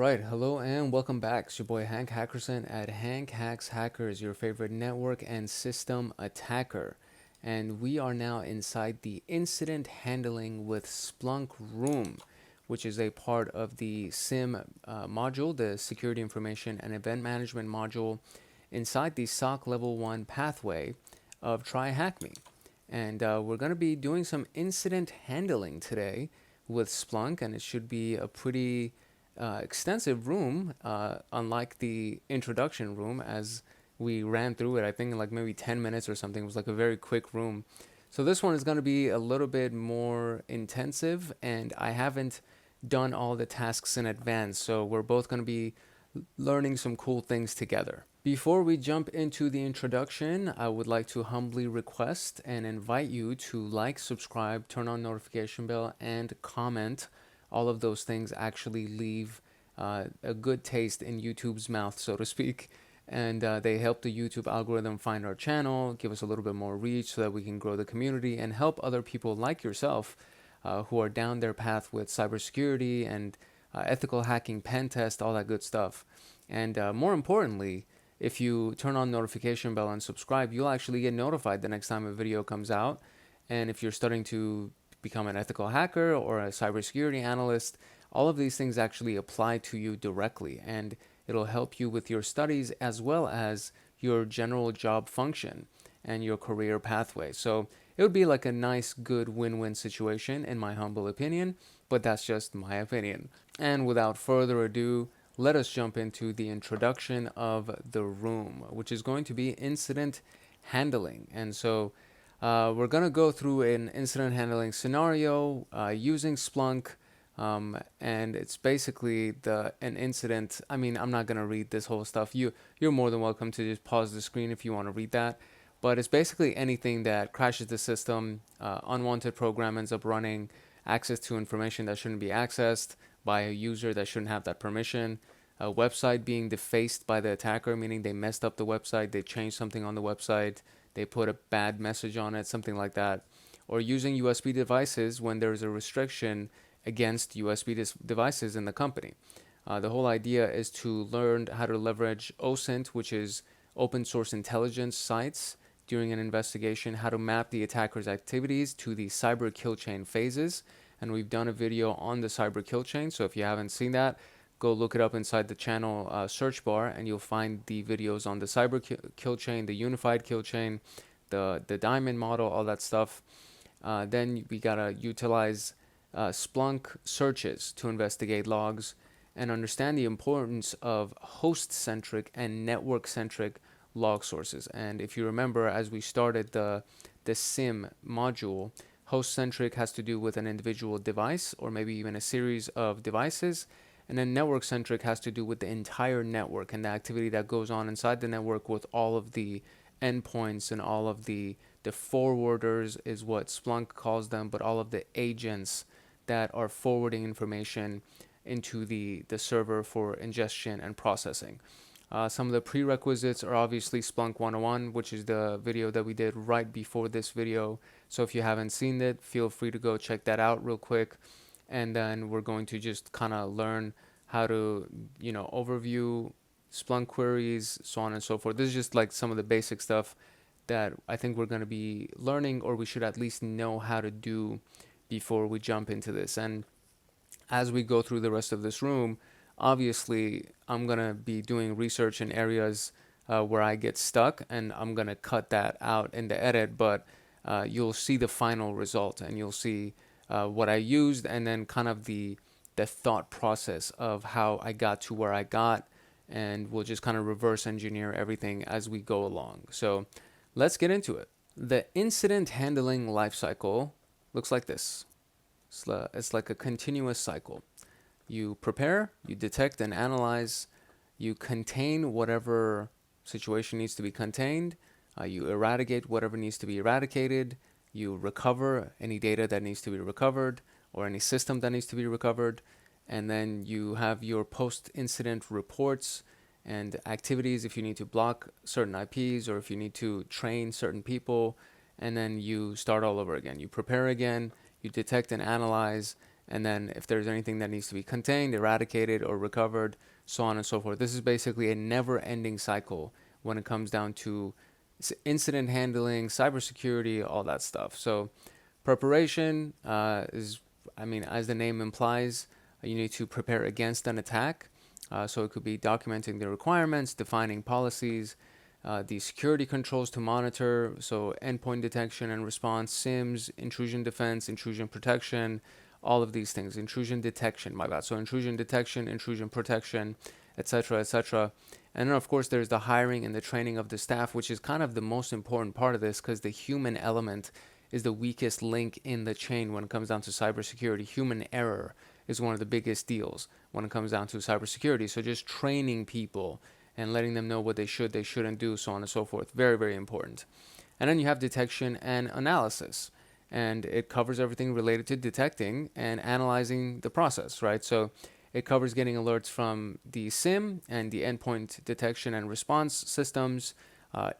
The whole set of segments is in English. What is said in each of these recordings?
Alright, hello and welcome back. It's your boy Hank Hackerson at Hank Hacks Hackers, your favorite network and system attacker. And we are now inside the incident handling with Splunk room, which is a part of the SIEM module, the Security Information and Event Management module, inside the SOC Level 1 pathway of TryHackMe. And we're going to be doing some incident handling today with Splunk, and it should be a pretty extensive room, unlike the introduction room as we ran through it. I think like maybe 10 minutes or something. It was like a very quick room. So this one is going to be a little bit more intensive, and I haven't done all the tasks in advance. So we're both going to be learning some cool things together. Before we jump into the introduction, I would like to humbly request and invite you to like, subscribe, turn on notification bell, and comment. All of those things actually leave a good taste in YouTube's mouth, so to speak. And they help the YouTube algorithm find our channel, give us a little bit more reach so that we can grow the community and help other people like yourself who are down their path with cybersecurity and ethical hacking, pen test, all that good stuff. And more importantly, if you turn on notification bell and subscribe, you'll actually get notified the next time a video comes out. And if you're starting to become an ethical hacker or a cybersecurity analyst, all of these things actually apply to you directly, and it'll help you with your studies as well as your general job function and your career pathway. So it would be like a nice, good win-win situation in my humble opinion, but that's just my opinion. And without further ado, let us jump into the introduction of the room, which is going to be incident handling. And so we're going to go through an incident handling scenario using Splunk, and it's basically an incident. I mean, I'm not going to read this whole stuff. You're more than welcome to just pause the screen if you want to read that. But it's basically anything that crashes the system, unwanted program ends up running, access to information that shouldn't be accessed by a user that shouldn't have that permission, a website being defaced by the attacker, meaning they messed up the website, they changed something on the website, they put a bad message on it, something like that. Or using USB devices when there's a restriction against USB devices in the company. The whole idea is to learn how to leverage OSINT, which is open source intelligence sites, during an investigation, how to map the attacker's activities to the cyber kill chain phases. And we've done a video on the cyber kill chain, so if you haven't seen that, go look it up inside the channel search bar, and you'll find the videos on the cyber kill chain, the unified kill chain, the diamond model, all that stuff. Then we gotta utilize Splunk searches to investigate logs and understand the importance of host-centric and network-centric log sources. And if you remember, as we started the SIEM module, host-centric has to do with an individual device or maybe even a series of devices. And then network-centric has to do with the entire network and the activity that goes on inside the network with all of the endpoints and all of the forwarders is what Splunk calls them, but all of the agents that are forwarding information into the server for ingestion and processing. Some of the prerequisites are obviously Splunk 101, which is the video that we did right before this video. So if you haven't seen it, feel free to go check that out real quick. And then we're going to just kind of learn how to, overview Splunk queries, so on and so forth. This is just like some of the basic stuff that I think we're going to be learning, or we should at least know how to do before we jump into this. And as we go through the rest of this room, obviously I'm going to be doing research in areas where I get stuck, and I'm going to cut that out in the edit, but you'll see the final result, and you'll see what I used, and then kind of the thought process of how I got to where I got, and we'll just kind of reverse engineer everything as we go along. So let's get into it. The incident handling lifecycle looks like this. It's like a continuous cycle. You prepare, you detect and analyze, you contain whatever situation needs to be contained, you eradicate whatever needs to be eradicated, you recover any data that needs to be recovered or any system that needs to be recovered, and then you have your post-incident reports and activities if you need to block certain IPs or if you need to train certain people, and then you start all over again. You prepare again, you detect and analyze, and then if there's anything that needs to be contained, eradicated, or recovered, so on and so forth. This is basically a never-ending cycle when it comes down to incident handling, cybersecurity, all that stuff. So preparation is, I mean, as the name implies, you need to prepare against an attack. So it could be documenting the requirements, defining policies, the security controls to monitor, so endpoint detection and response, SIEMs, intrusion defense, intrusion protection, all of these things. Intrusion detection, my bad. So intrusion detection, intrusion protection, etc., etc. And then, of course, there's the hiring and the training of the staff, which is kind of the most important part of this, because the human element is the weakest link in the chain when it comes down to cybersecurity. Human error is one of the biggest deals when it comes down to cybersecurity. So just training people and letting them know what they should, they shouldn't do, so on and so forth. Very, very important. And then you have detection and analysis. And it covers everything related to detecting and analyzing the process, right? So it covers getting alerts from the SIEM and the endpoint detection and response systems,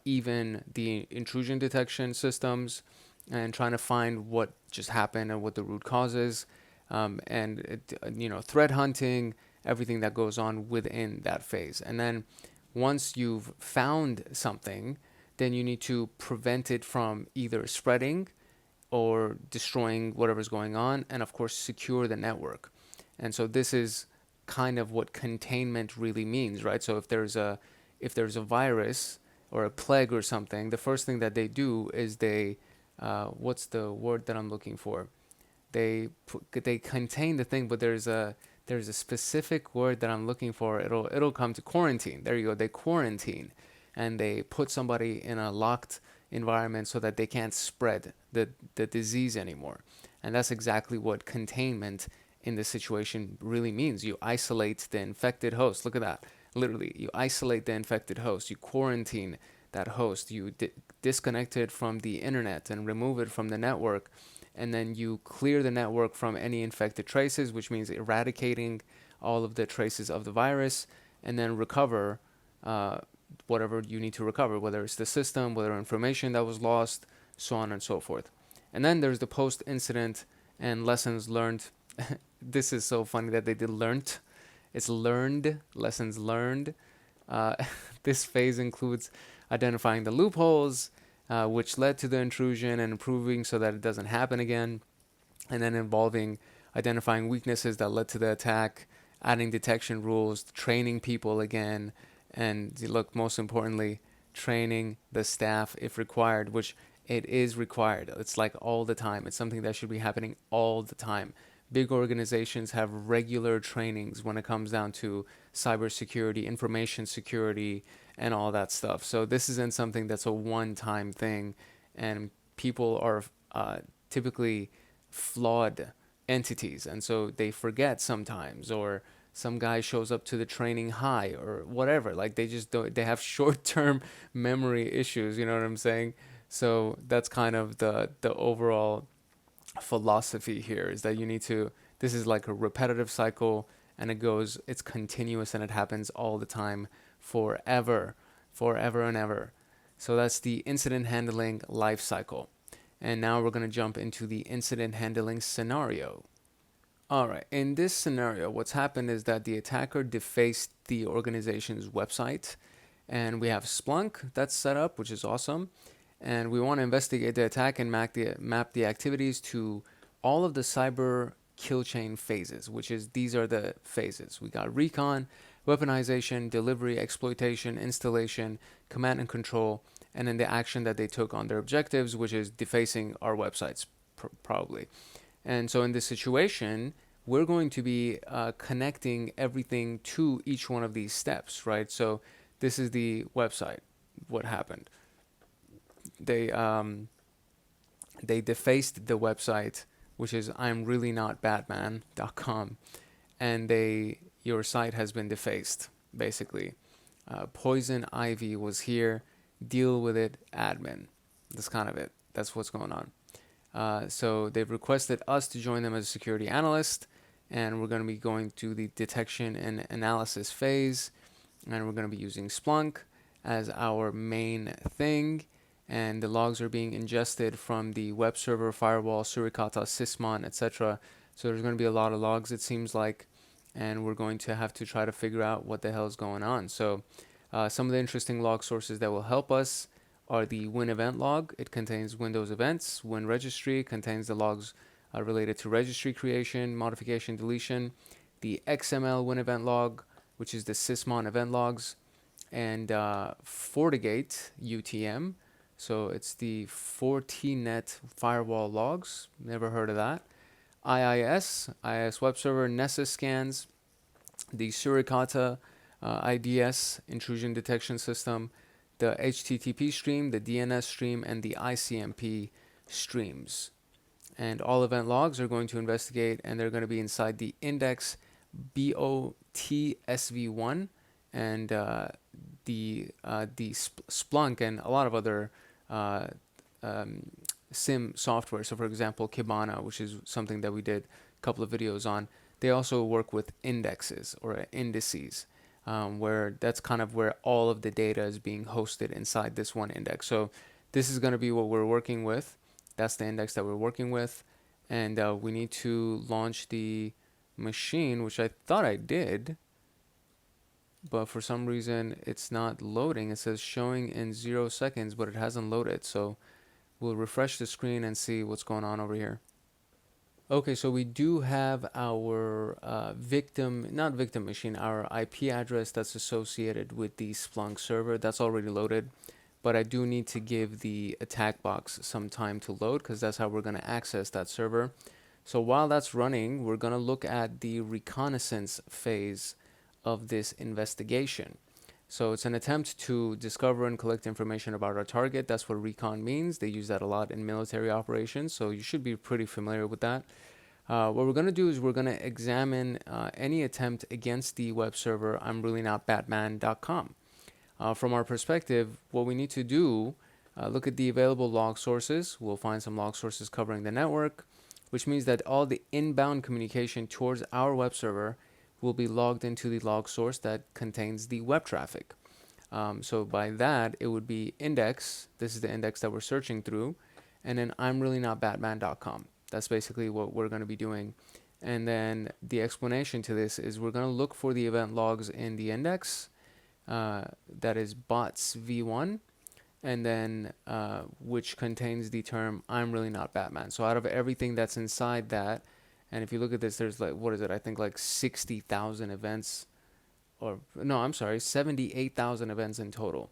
even the intrusion detection systems, and trying to find what just happened and what the root cause is, threat hunting, everything that goes on within that phase. And then once you've found something, then you need to prevent it from either spreading or destroying whatever's going on, and of course secure the network. And so this is kind of what containment really means, right? So if there's a virus or a plague or something, the first thing that they do is they what's the word that I'm looking for? They contain the thing, but there's a specific word that I'm looking for. It'll come to quarantine. There you go. They quarantine, and they put somebody in a locked environment so that they can't spread the disease anymore. And that's exactly what containment in this situation really means. You isolate the infected host. Look at that. Literally, you isolate the infected host. You quarantine that host. You disconnect it from the internet and remove it from the network. And then you clear the network from any infected traces, which means eradicating all of the traces of the virus, and then recover whatever you need to recover, whether it's the system, whether information that was lost, so on and so forth. And then there's the post-incident and lessons learned. This is so funny that they did learned. It's learned, lessons learned. This phase includes identifying the loopholes, which led to the intrusion, and improving so that it doesn't happen again. And then involving identifying weaknesses that led to the attack, adding detection rules, training people again, and look, most importantly, training the staff if required, which it is required. It's like all the time. It's something that should be happening all the time. Big organizations have regular trainings when it comes down to cybersecurity, information security, and all that stuff. So this isn't something that's a one-time thing, and people are typically flawed entities, and so they forget sometimes, or some guy shows up to the training high or whatever. Like they just don't, they have short-term memory issues, you know what I'm saying? So that's kind of the overall philosophy here, is that you need to, this is like a repetitive cycle, and it's continuous, and it happens all the time, forever and ever. So that's the incident handling life cycle. And now we're going to jump into the incident handling scenario. All right, in this scenario, what's happened is that the attacker defaced the organization's website, and we have Splunk that's set up, which is awesome. And we want to investigate the attack and map the activities to all of the cyber kill chain phases, these are the phases. We got recon, weaponization, delivery, exploitation, installation, command and control, and then the action that they took on their objectives, which is defacing our websites, probably. And so in this situation, we're going to be connecting everything to each one of these steps, right? So this is the website. What happened? They defaced the website, which is imreallynotbatman.com, and your site has been defaced, basically. Poison Ivy was here. Deal with it, admin. That's kind of it. That's what's going on. So they've requested us to join them as a security analyst, and we're going to be going to the detection and analysis phase, and we're going to be using Splunk as our main thing, and the logs are being ingested from the web server, firewall, Suricata, Sysmon, etc. So there's going to be a lot of logs, it seems like, and we're going to have to try to figure out what the hell is going on. So some of the interesting log sources that will help us are the Win event log. It contains Windows events. Win registry contains the logs related to registry creation, modification, deletion. The XML Win event log, which is the Sysmon event logs, and FortiGate UTM. So it's the Fortinet firewall logs. Never heard of that. IIS web server Nessus scans, the Suricata IDS intrusion detection system, the HTTP stream, the DNS stream, and the ICMP streams. And all event logs are going to investigate, and they're going to be inside the index BOTSV1 and the Splunk and a lot of other SIEM software. So for example, Kibana, which is something that we did a couple of videos on, they also work with indexes or indices, where that's kind of where all of the data is being hosted inside this one index. So this is going to be what we're working with. That's the index that we're working with. And we need to launch the machine, which I thought I did, but for some reason it's not loading. It says showing in 0 seconds, but it hasn't loaded. So we'll refresh the screen and see what's going on over here. Okay, so we do have our not victim machine, our IP address that's associated with the Splunk server. That's already loaded, but I do need to give the attack box some time to load because that's how we're going to access that server. So while that's running, we're going to look at the reconnaissance phase of this investigation. So it's an attempt to discover and collect information about our target. That's what recon means. They use that a lot in military operations, so you should be pretty familiar with that. What we're going to do is we're going to examine any attempt against the web server I'mReallyNotBatman.com. From our perspective, what we need to do, look at the available log sources. We'll find some log sources covering the network, which means that all the inbound communication towards our web server will be logged into the log source that contains the web traffic. So by that, it would be index. This is the index that we're searching through. And then I'mReallyNotBatman.com. That's basically what we're going to be doing. And then the explanation to this is we're going to look for the event logs in the index. That is bots v1. And then which contains the term I'm really not Batman. So out of everything that's inside that, and if you look at this, there's like, what is it? I think like 60,000 events, or no, I'm sorry, 78,000 events in total.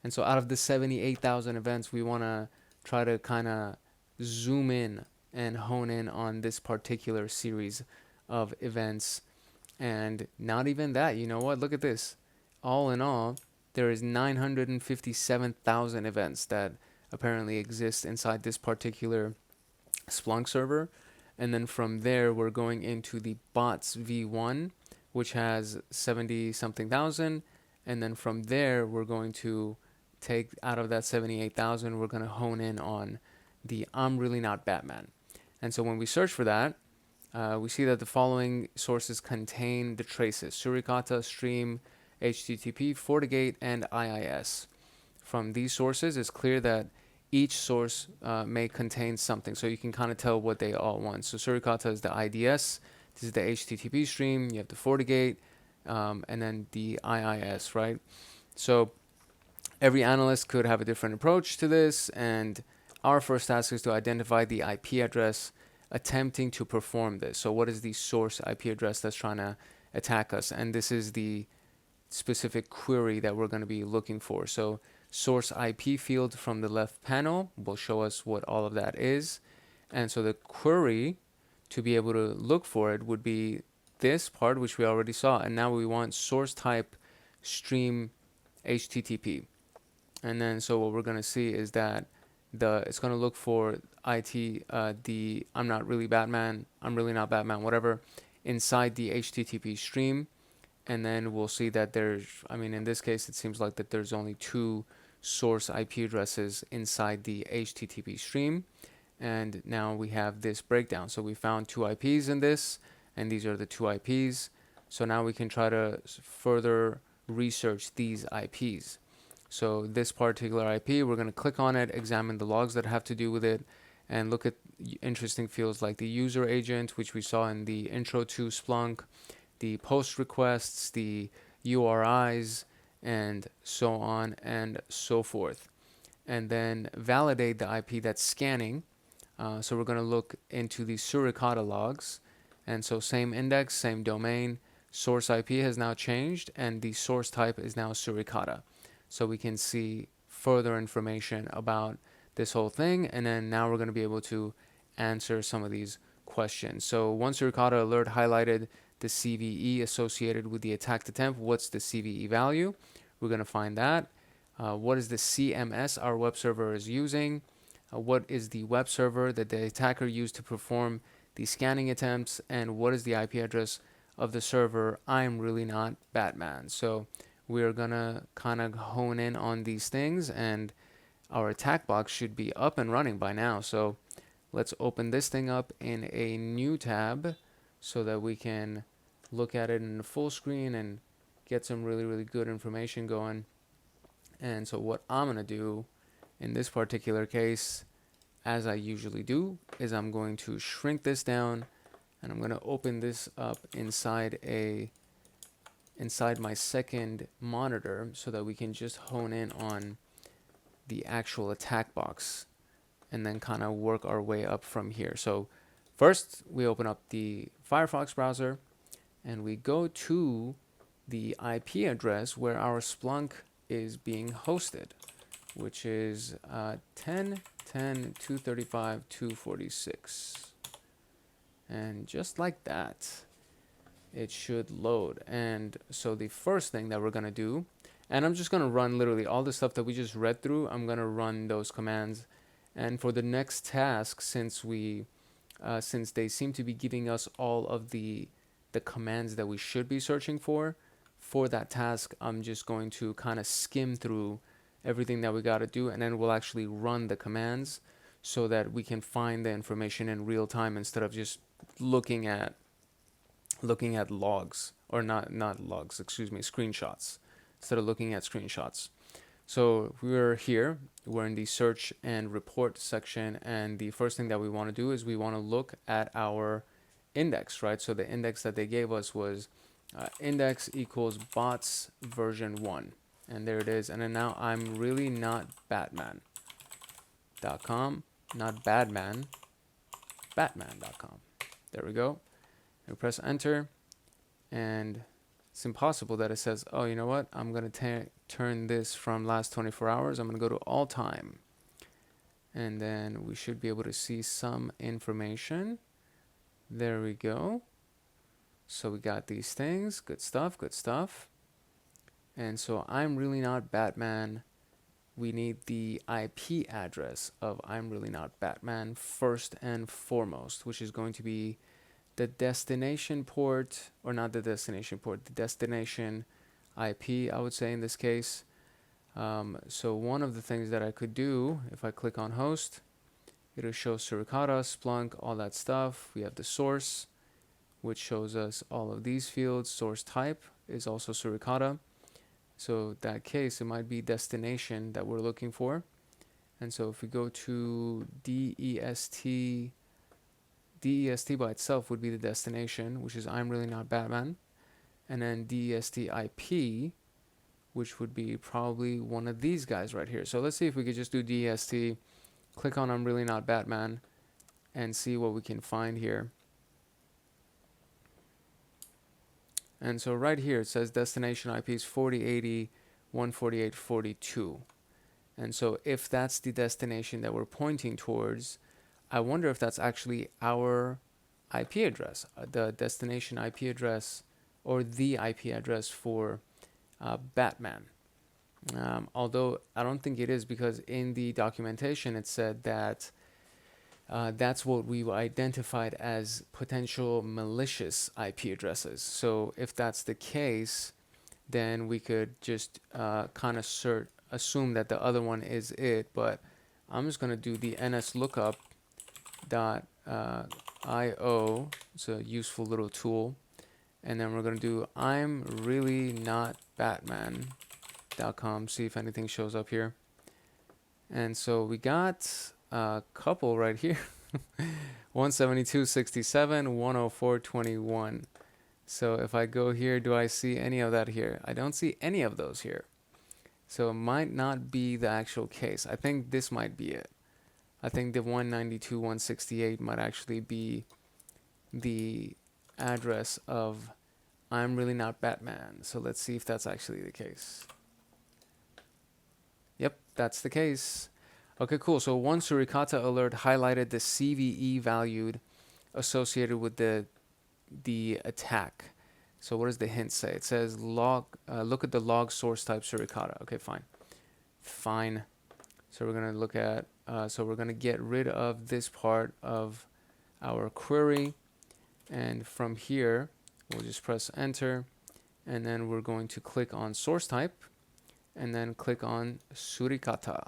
And so out of the 78,000 events, we want to try to kind of zoom in and hone in on this particular series of events. And not even that, you know what? Look at this. All in all, there is 957,000 events that apparently exist inside this particular Splunk server. And then from there, we're going into the bots v1, which has 70 something thousand. And then from there, we're going to take out of that 78,000, we're going to hone in on the I'm really not Batman. And so when we search for that, we see that the following sources contain the traces: Suricata, Stream, HTTP, FortiGate, and IIS. From these sources, it's clear that each source may contain something, so you can kind of tell what they all want. So Suricata is the IDS, this is the HTTP stream, you have the FortiGate, and then the IIS, right? So every analyst could have a different approach to this, and our first task is to identify the IP address attempting to perform this. So what is the source IP address that's trying to attack us? And this is the specific query that we're going to be looking for. So source IP field from the left panel will show us what all of that is. And so the query to be able to look for it would be this part, which we already saw. And now we want source type stream HTTP. And then so what we're going to see is that it's going to look for the I'm not really Batman, I'm really not Batman, whatever, inside the HTTP stream. And then we'll see that in this case, it seems like that there's only 2 source IP addresses inside the HTTP stream. And now we have this breakdown. So we found 2 IPs in this, and these are the 2 IPs. So now we can try to further research these IPs. So this particular IP, we're going to click on it, examine the logs that have to do with it, and look at interesting fields like the user agent, which we saw in the intro to Splunk, the post requests, the URIs, and so on and so forth. And then validate the IP that's scanning. So we're going to look into the Suricata logs. And so same index, same domain, source IP has now changed, and the source type is now Suricata. So we can see further information about this whole thing, and then now we're going to be able to answer some of these questions. So one Suricata alert highlighted the CVE associated with the attacked attempt. What's the CVE value? We're going to find that. What is the CMS our web server is using? What is the web server that the attacker used to perform the scanning attempts? And what is the IP address of the server? I'm really not Batman. So we're going to kind of hone in on these things, and our attack box should be up and running by now. So let's open this thing up in a new tab so that we can look at it in the full screen and get some really, really good information going. And so what I'm going to do in this particular case, as I usually do, is I'm going to shrink this down, and I'm going to open this up inside my second monitor so that we can just hone in on the actual attack box and then kind of work our way up from here. So first we open up the Firefox browser and we go to the IP address where our Splunk is being hosted, which is 10.10.235.246. And just like that, it should load. And so the first thing that we're going to do, and I'm just going to run literally all the stuff that we just read through, I'm going to run those commands. And for the next task, since they seem to be giving us all of the commands that we should be searching for that task, I'm just going to kind of skim through everything that we got to do, and then we'll actually run the commands so that we can find the information in real time instead of just looking at logs, or not logs, excuse me, screenshots, instead of looking at screenshots. So we're here, we're in the search and report section, and the first thing that we want to do is we want to look at our index, right? So the index that they gave us was index equals bots version 1, and there it is. And then now I'm really not Batman.com, not Badman, Batman.com. There we go. We press enter, and it's impossible that it says, oh, you know what, I'm going to turn this from last 24 hours. I'm going to go to all time, and then we should be able to see some information. There we go. So we got these things. Good stuff, good stuff. And so I'm really not Batman. We need the IP address of I'm really not Batman first and foremost, which is going to be the destination port, or not the destination port, the destination IP, I would say in this case. So one of the things that I could do, if I click on host, it'll show Suricata, Splunk, all that stuff. We have the source, which shows us all of these fields. Source type is also Suricata. So in that case, it might be destination that we're looking for. And so if we go to DEST by itself would be the destination, which is I'm really not Batman. And then DEST IP, which would be probably one of these guys right here. So let's see if we could just do DEST, click on I'm really not Batman, and see what we can find here. And so right here it says destination IP is 4080.148.42. And so if that's the destination that we're pointing towards, I wonder if that's actually our IP address, the destination IP address, or the IP address for Batman. Although I don't think it is, because in the documentation it said that that's what we identified as potential malicious IP addresses. So if that's the case, then we could just kind of assume that the other one is it. But I'm just going to do the nslookup.io. It's a useful little tool. And then we're going to do I'm really not Batman.com, see if anything shows up here. And so we got a couple right here. 172.67, 104.21. So if I go here, do I see any of that here? I don't see any of those here. So it might not be the actual case. I think this might be it. I think the 192.168 might actually be the address of I'm really not Batman. So let's see if that's actually the case. Yep, that's the case. Okay, cool. So one Suricata alert highlighted the CVE value associated with the attack. So what does the hint say? It says log. Look at the log source type Suricata. Okay, fine. Fine. So we're gonna look at. So we're gonna get rid of this part of our query, and from here we'll just press enter, and then we're going to click on source type, and then click on Suricata.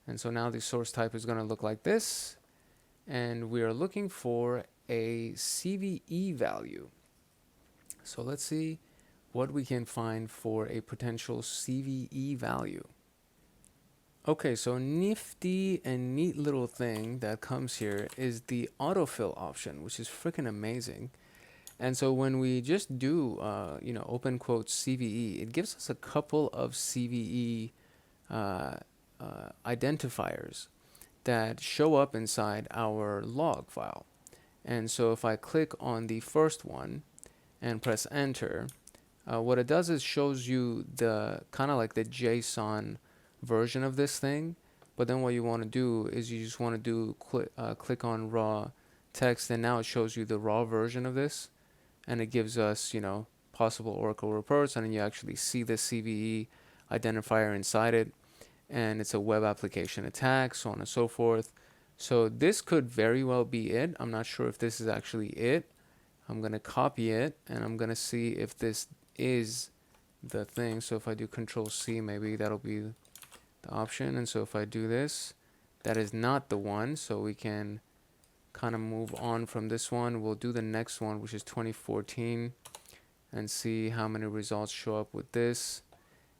And so now the source type is going to look like this, and we are looking for a CVE value. So let's see what we can find for a potential CVE value. Okay, so nifty and neat little thing that comes here is the autofill option, which is freaking amazing. And so when we just do, open quotes CVE, it gives us a couple of CVE identifiers that show up inside our log file. And so if I click on the first one and press enter, what it does is shows you the kind of like the JSON version of this thing. But then what you want to do is you just want to do click on raw text, and now it shows you the raw version of this, and it gives us possible Oracle reports, and then you actually see the CVE identifier inside it, and it's a web application attack, so on and so forth. So this could very well be it. I'm not sure if this is actually it. I'm going to copy it, and I'm going to see if this is the thing. So if I do Control C, maybe that'll be the option. And so if I do this, that is not the one. So we can kind of move on from this one. We'll do the next one, which is 2014, and see how many results show up with this.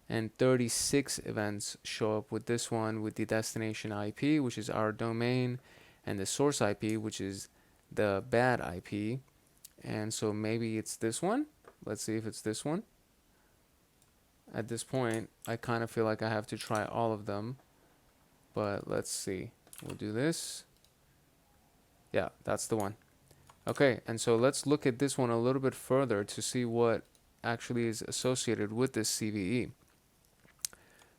And 36 events show up with this one, with the destination IP, which is our domain, and the source IP, which is the bad IP. And so maybe it's this one. Let's see if it's this one. At this point, I kind of feel like I have to try all of them, but let's see. We'll do this. Yeah, that's the one. Okay, and so let's look at this one a little bit further to see what actually is associated with this CVE.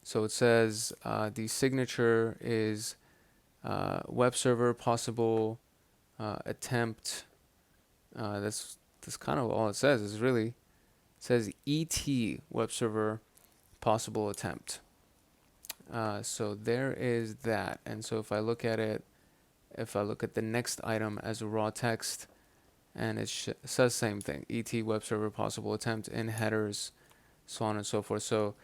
So it says the signature is web server possible attempt. That's kind of all it says. Is really, it says ET web server possible attempt. So there is that. And so if I look at it, if I look at the next item as a raw text, and it says same thing, ET web server possible attempt in headers, so on and so forth. So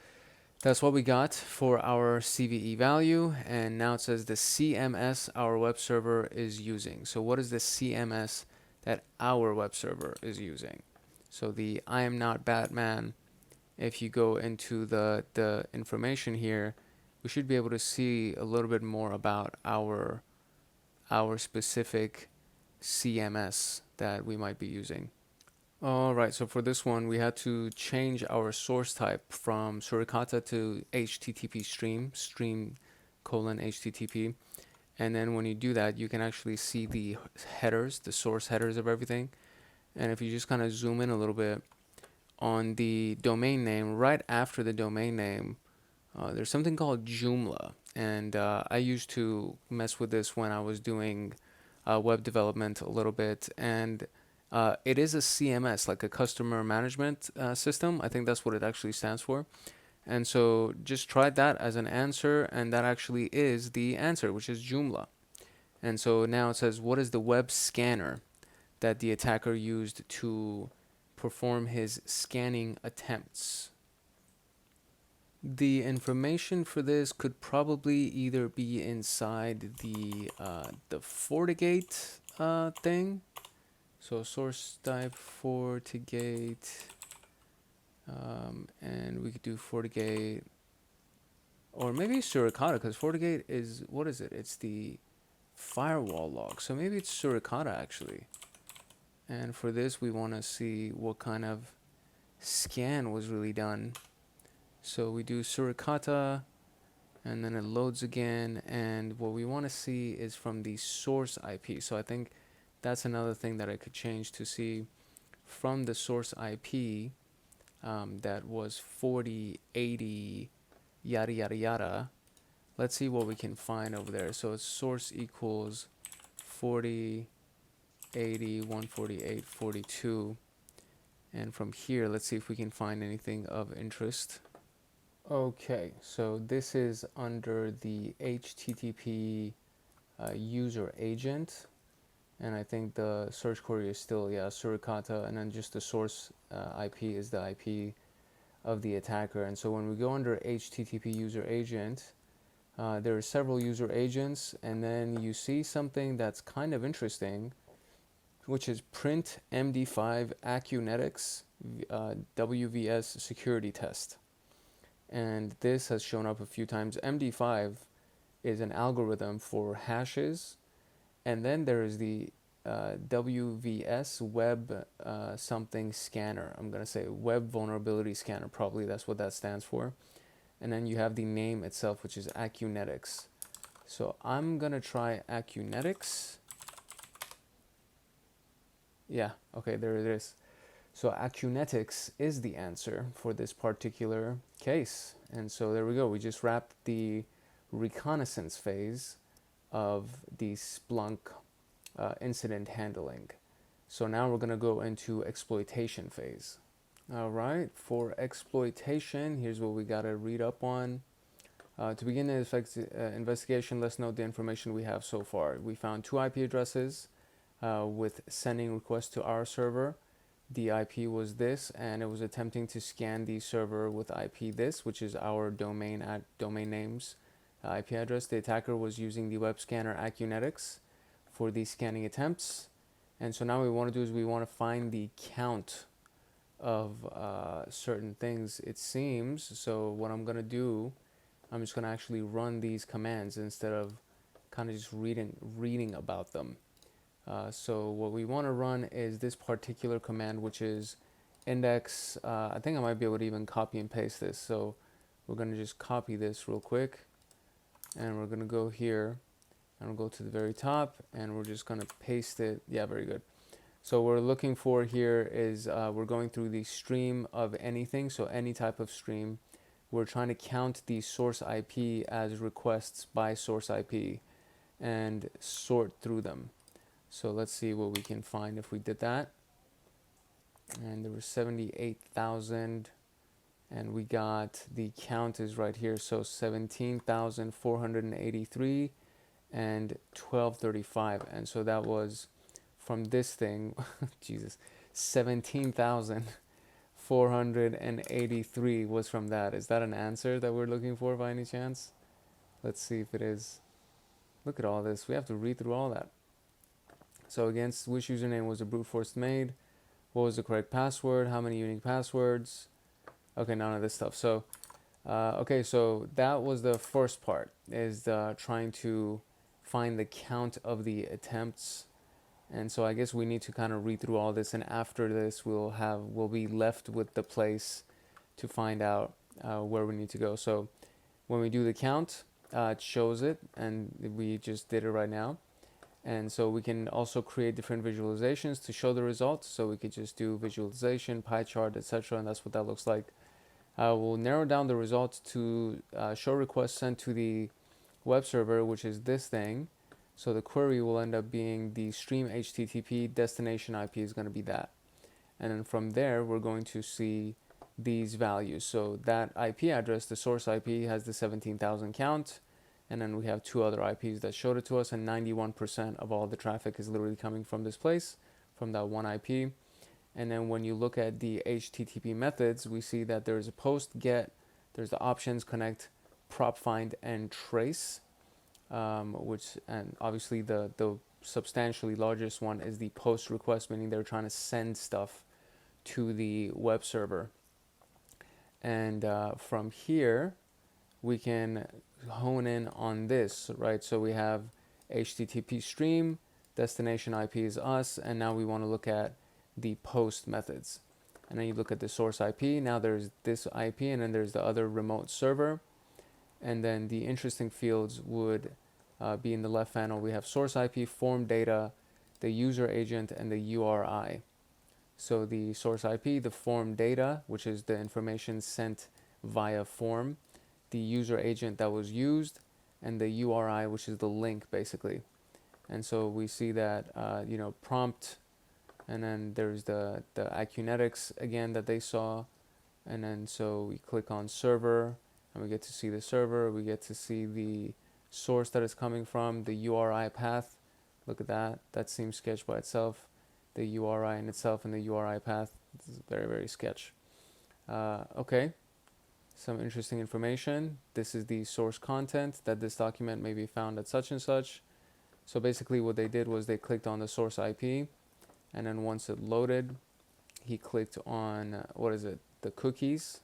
that's what we got for our CVE value. And now it says the CMS our web server is using. So what is the CMS that our web server is using? So the I am not Batman, if you go into the information here, we should be able to see a little bit more about our specific CMS that we might be using. All right, so for this one, we had to change our source type from Suricata to HTTP stream colon HTTP. And then when you do that, you can actually see the headers, the source headers of everything. And if you just kind of zoom in a little bit on the domain name, right after the domain name, there's something called Joomla. And I used to mess with this when I was doing web development a little bit. And it is a CMS, like a customer management system. I think that's what it actually stands for. And so just try that as an answer, and that actually is the answer, which is Joomla. And so now it says, what is the web scanner that the attacker used to perform his scanning attempts? The information for this could probably either be inside the FortiGate thing. So source type FortiGate, and we could do FortiGate or maybe it's Suricata, because FortiGate is, what is it? It's the firewall log. So maybe it's Suricata actually. And for this, we want to see what kind of scan was really done. So we do Suricata, and then it loads again. And what we want to see is from the source IP. So I think that's another thing that I could change to see from the source IP that was 4080 yada yada yada. Let's see what we can find over there. So it's source equals 40 80 148 42, and from here let's see if we can find anything of interest. Okay, so this is under the HTTP user agent, and I think the search query is still, yeah, Suricata, and then just the source IP is the IP of the attacker. And so when we go under HTTP user agent, there are several user agents, and then you see something that's kind of interesting, which is print MD5 Acunetics WVS security test. And this has shown up a few times. MD5 is an algorithm for hashes, and then there is the WVS web something scanner. I'm going to say web vulnerability scanner, probably that's what that stands for. And then you have the name itself, which is Acunetics. So I'm going to try Acunetics. Yeah, okay, there it is. So Acunetics is the answer for this particular case. And so there we go. We just wrapped the reconnaissance phase of the Splunk incident handling. So now we're going to go into exploitation phase. All right, for exploitation, here's what we got to read up on. To begin the investigation, let's note the information we have so far. We found 2 IP addresses with sending requests to our server. The IP was this, and it was attempting to scan the server with IP this, which is our domain names IP address. The attacker was using the web scanner Acunetics for these scanning attempts. And so now what we want to do is we want to find the count of certain things, it seems. So what I'm going to do, I'm just going to actually run these commands instead of kind of just reading about them. So what we want to run is this particular command, which is index. I think I might be able to even copy and paste this. So we're going to just copy this real quick, and we're going to go here, and we'll go to the very top, and we're just going to paste it. Yeah, very good. So what we're looking for here is we're going through the stream of anything, so any type of stream. We're trying to count the source IP as requests by source IP and sort through them. So let's see what we can find if we did that. And there were 78,000, and we got the count is right here. So 17,483 and 1235. And so that was from this thing, Jesus, 17,483 was from that. Is that an answer that we're looking for by any chance? Let's see if it is. Look at all this. We have to read through all that. So against which username was the brute force made? What was the correct password? How many unique passwords? Okay, none of this stuff. So, okay, so that was the first part, is trying to find the count of the attempts. And so I guess we need to kind of read through all this, and after this we'll be left with the place to find out where we need to go. So when we do the count, it shows it, and we just did it right now. And so we can also create different visualizations to show the results. So we could just do visualization, pie chart, etc. And that's what that looks like. We'll narrow down the results to show requests sent to the web server, which is this thing. So the query will end up being the stream HTTP, destination IP is going to be that. And then from there, we're going to see these values. So that IP address, the source IP, has the 17,000 count. And then we have 2 other IPs that showed it to us, and 91% of all the traffic is literally coming from this place, from that one IP. And then when you look at the HTTP methods, we see that there's a post, get, there's the options, connect, prop find, and trace, and obviously the substantially largest one is the post request, meaning they're trying to send stuff to the web server. And from here, we can hone in on this, right? So we have HTTP stream, destination IP is us, and now we want to look at the post methods. And then you look at the source IP, now there's this IP, and then there's the other remote server. And then the interesting fields would be in the left panel. We have source IP, form data, the user agent, and the URI. So the source IP, the form data, which is the information sent via form, the user agent that was used, and the URI, which is the link basically. And so we see that, prompt, and then there's the Acunetics again that they saw. And then so we click on server, and we get to see the server, we get to see the source that it's coming from, the URI path. Look at that, that seems sketch by itself. The URI in itself and the URI path, this is very, very sketch. Okay, some interesting information. This is the source content that this document may be found at such and such. So basically what they did was they clicked on the source IP, and then once it loaded, he clicked on, the cookies,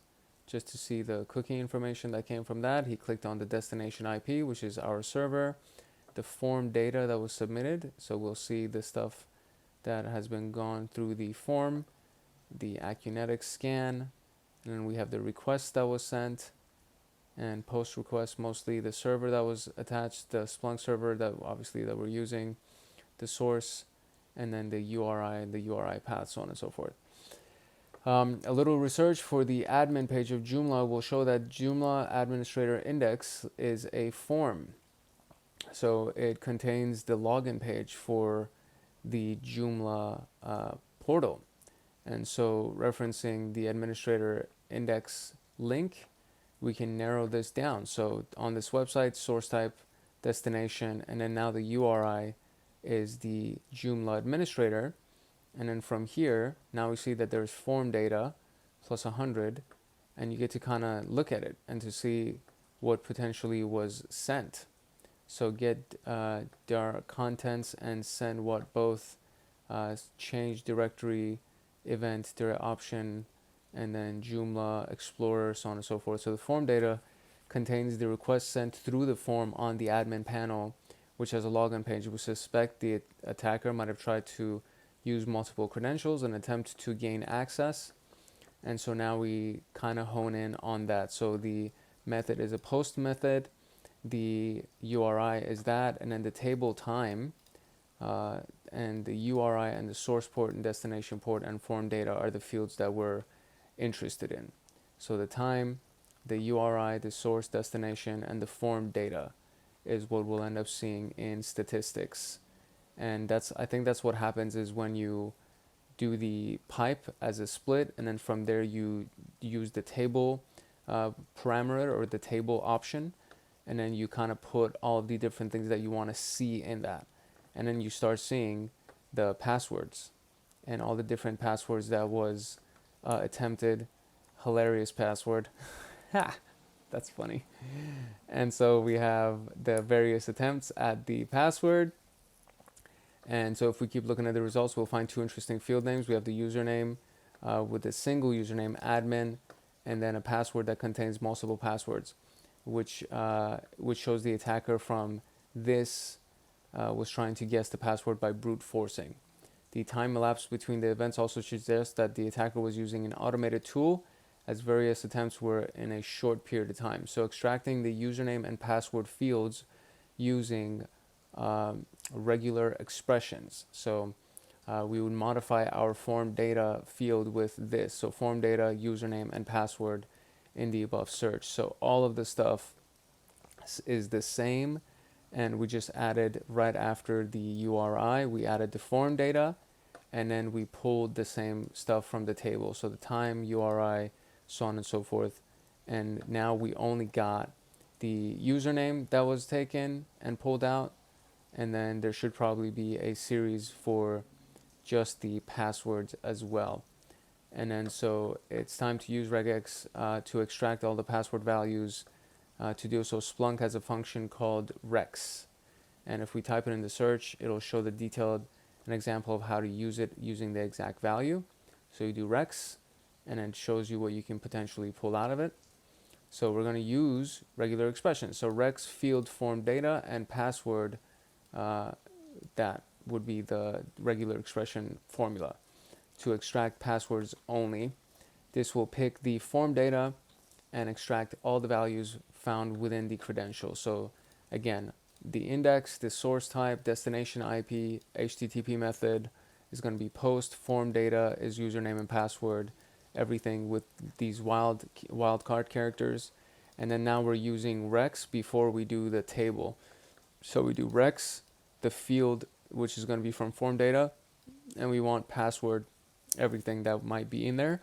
just to see the cookie information that came from that. He clicked on the destination IP, which is our server, the form data that was submitted. So we'll see the stuff that has been gone through the form, the Acunetics scan, and then we have the request that was sent, and post request, mostly the server that was attached, the Splunk server that we're using, the source, and then the URI and the URI path, so on and so forth. A little research for the admin page of Joomla will show that Joomla Administrator Index is a form. So it contains the login page for the Joomla portal. And so referencing the Administrator Index link, we can narrow this down. So on this website, source type, destination, and then now the URI is the Joomla Administrator. And then from here, now we see that there's form data plus 100, and you get to kind of look at it and to see what potentially was sent. So get their contents and send what both change directory, event, direct option, and then Joomla, Explorer, so on and so forth. So the form data contains the request sent through the form on the admin panel, which has a login page. We suspect the attacker might have tried to use multiple credentials and attempt to gain access. And so now we kind of hone in on that. So the method is a post method, the URI is that, and then the table time, and the URI and the source port and destination port and form data are the fields that we're interested in. So the time, the URI, the source, destination, and the form data is what we'll end up seeing in statistics. And I think that's what happens is when you do the pipe as a split, and then from there you use the table parameter or the table option, and then you kind of put all the different things that you want to see in that. And then you start seeing the passwords and all the different passwords that was attempted. Hilarious password. Ha! That's funny. And so we have the various attempts at the password. And so if we keep looking at the results, we'll find two interesting field names. We have the username with a single username, admin, and then a password that contains multiple passwords, which shows the attacker from this was trying to guess the password by brute forcing. The time elapsed between the events also suggests that the attacker was using an automated tool, as various attempts were in a short period of time. So extracting the username and password fields using regular expressions. So we would modify our form data field with this. So form data, username, and password in the above search. So all of the stuff is the same, and we just added right after the URI, we added the form data, and then we pulled the same stuff from the table. So the time, URI, so on and so forth. And now we only got the username that was taken and pulled out, and then there should probably be a series for just the passwords as well. And then so it's time to use regex to extract all the password values. To do so, Splunk has a function called rex, and if we type it in the search, it'll show the detailed an example of how to use it using the exact value. So you do rex, and then it shows you what you can potentially pull out of it. So we're going to use regular expressions. So rex field form data and password, that would be the regular expression formula to extract passwords only. This will pick the form data and extract all the values found within the credential. So again, the index, the source type, destination IP, HTTP method is going to be post, form data is username and password, everything with these wildcard characters. And then now we're using rex before we do the table. So we do rex, the field, which is going to be from form data, and we want password, everything that might be in there.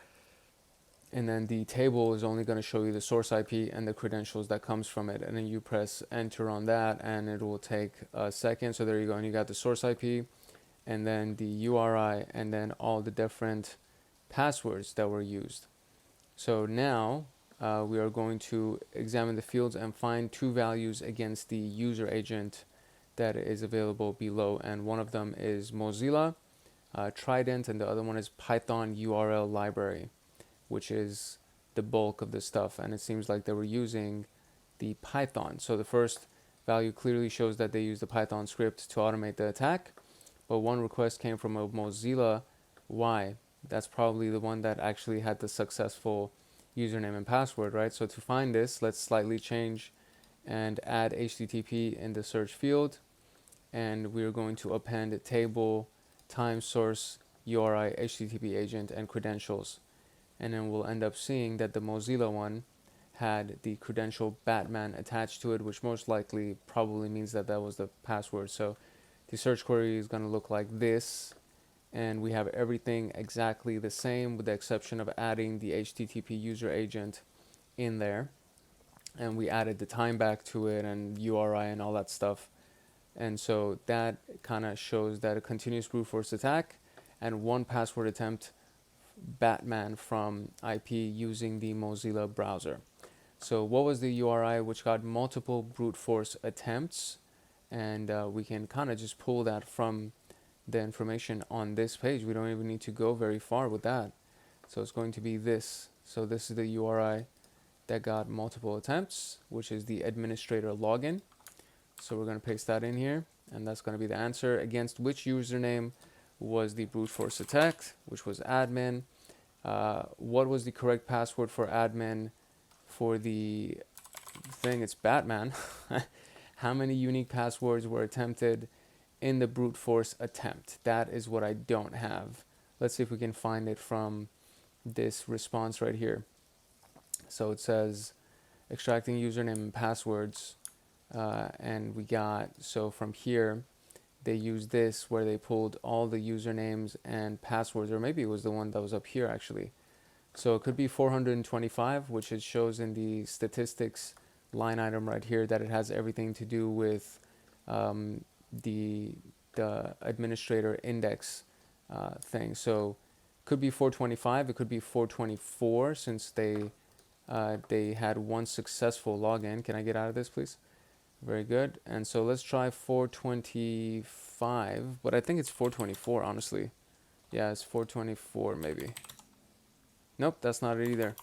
And then the table is only going to show you the source IP and the credentials that comes from it. And then you press enter on that and it will take a second. So there you go. And you got the source IP and then the URI and then all the different passwords that were used. So now we are going to examine the fields and find two values against the user agent that is available below. And one of them is Mozilla, Trident, and the other one is Python URL library, which is the bulk of the stuff. And it seems like they were using the Python. So the first value clearly shows that they used the Python script to automate the attack. But one request came from a Mozilla. Why? That's probably the one that actually had the successful username and password, right? So to find this, let's slightly change and add HTTP in the search field. And we're going to append table, time, source, URI, HTTP agent, and credentials. And then we'll end up seeing that the Mozilla one had the credential Batman attached to it, which most likely probably means that that was the password. So the search query is going to look like this, and we have everything exactly the same with the exception of adding the HTTP user agent in there. And we added the time back to it and URI and all that stuff. And so that kind of shows that a continuous brute force attack and one password attempt Batman from IP using the Mozilla browser. So what was the URI, which got multiple brute force attempts? And we can kind of just pull that from the information on this page. We don't even need to go very far with that. So it's going to be this. So this is the URI that got multiple attempts, which is the administrator login. So we're going to paste that in here, and that's going to be the answer. Against which username was the brute force attack, which was admin. What was the correct password for admin? For the thing, it's Batman. How many unique passwords were attempted in the brute force attempt? That is what I don't have. Let's see if we can find it from this response right here. So it says extracting username and passwords, and we got, so from here they used this where they pulled all the usernames and passwords, or maybe it was the one that was up here actually. So it could be 425, which it shows in the statistics line item right here that it has everything to do with the administrator index thing. So could be 425, it could be 424 since they had one successful login. Can I get out of this, please? Very good. And so let's try 425, but I think it's 424, honestly. Yeah, it's 424 maybe. Nope, that's not it either.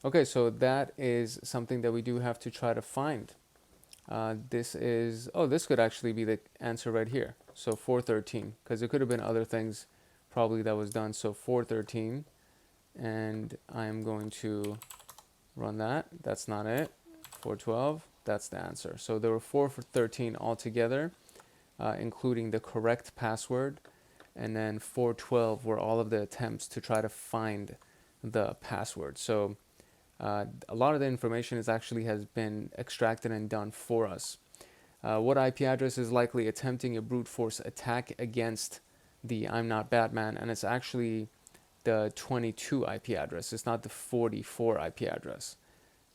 Okay, so that is something that we do have to try to find. This could actually be the answer right here. So 413, because it could have been other things probably that was done. So 413, and I'm going to run that. That's not it. 412, that's the answer. So there were 413 altogether, including the correct password, and then 412 were all of the attempts to try to find the password. So a lot of the information has been extracted and done for us. What IP address is likely attempting a brute force attack against the I'm Not Batman? And it's actually the 22 IP address. It's not the 44 IP address.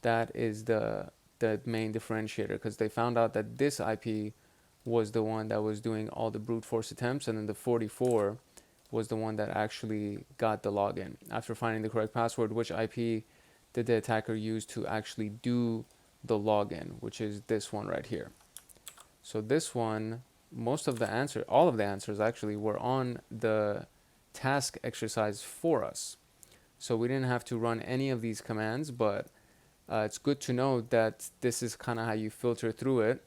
That is the main differentiator, because they found out that this IP was the one that was doing all the brute force attempts, and then the 44 was the one that actually got the login. After finding the correct password, which IP did the attacker use to actually do the login, which is this one right here. So this one, all of the answers actually were on the task exercise for us. So we didn't have to run any of these commands, but it's good to know that this is kind of how you filter through it.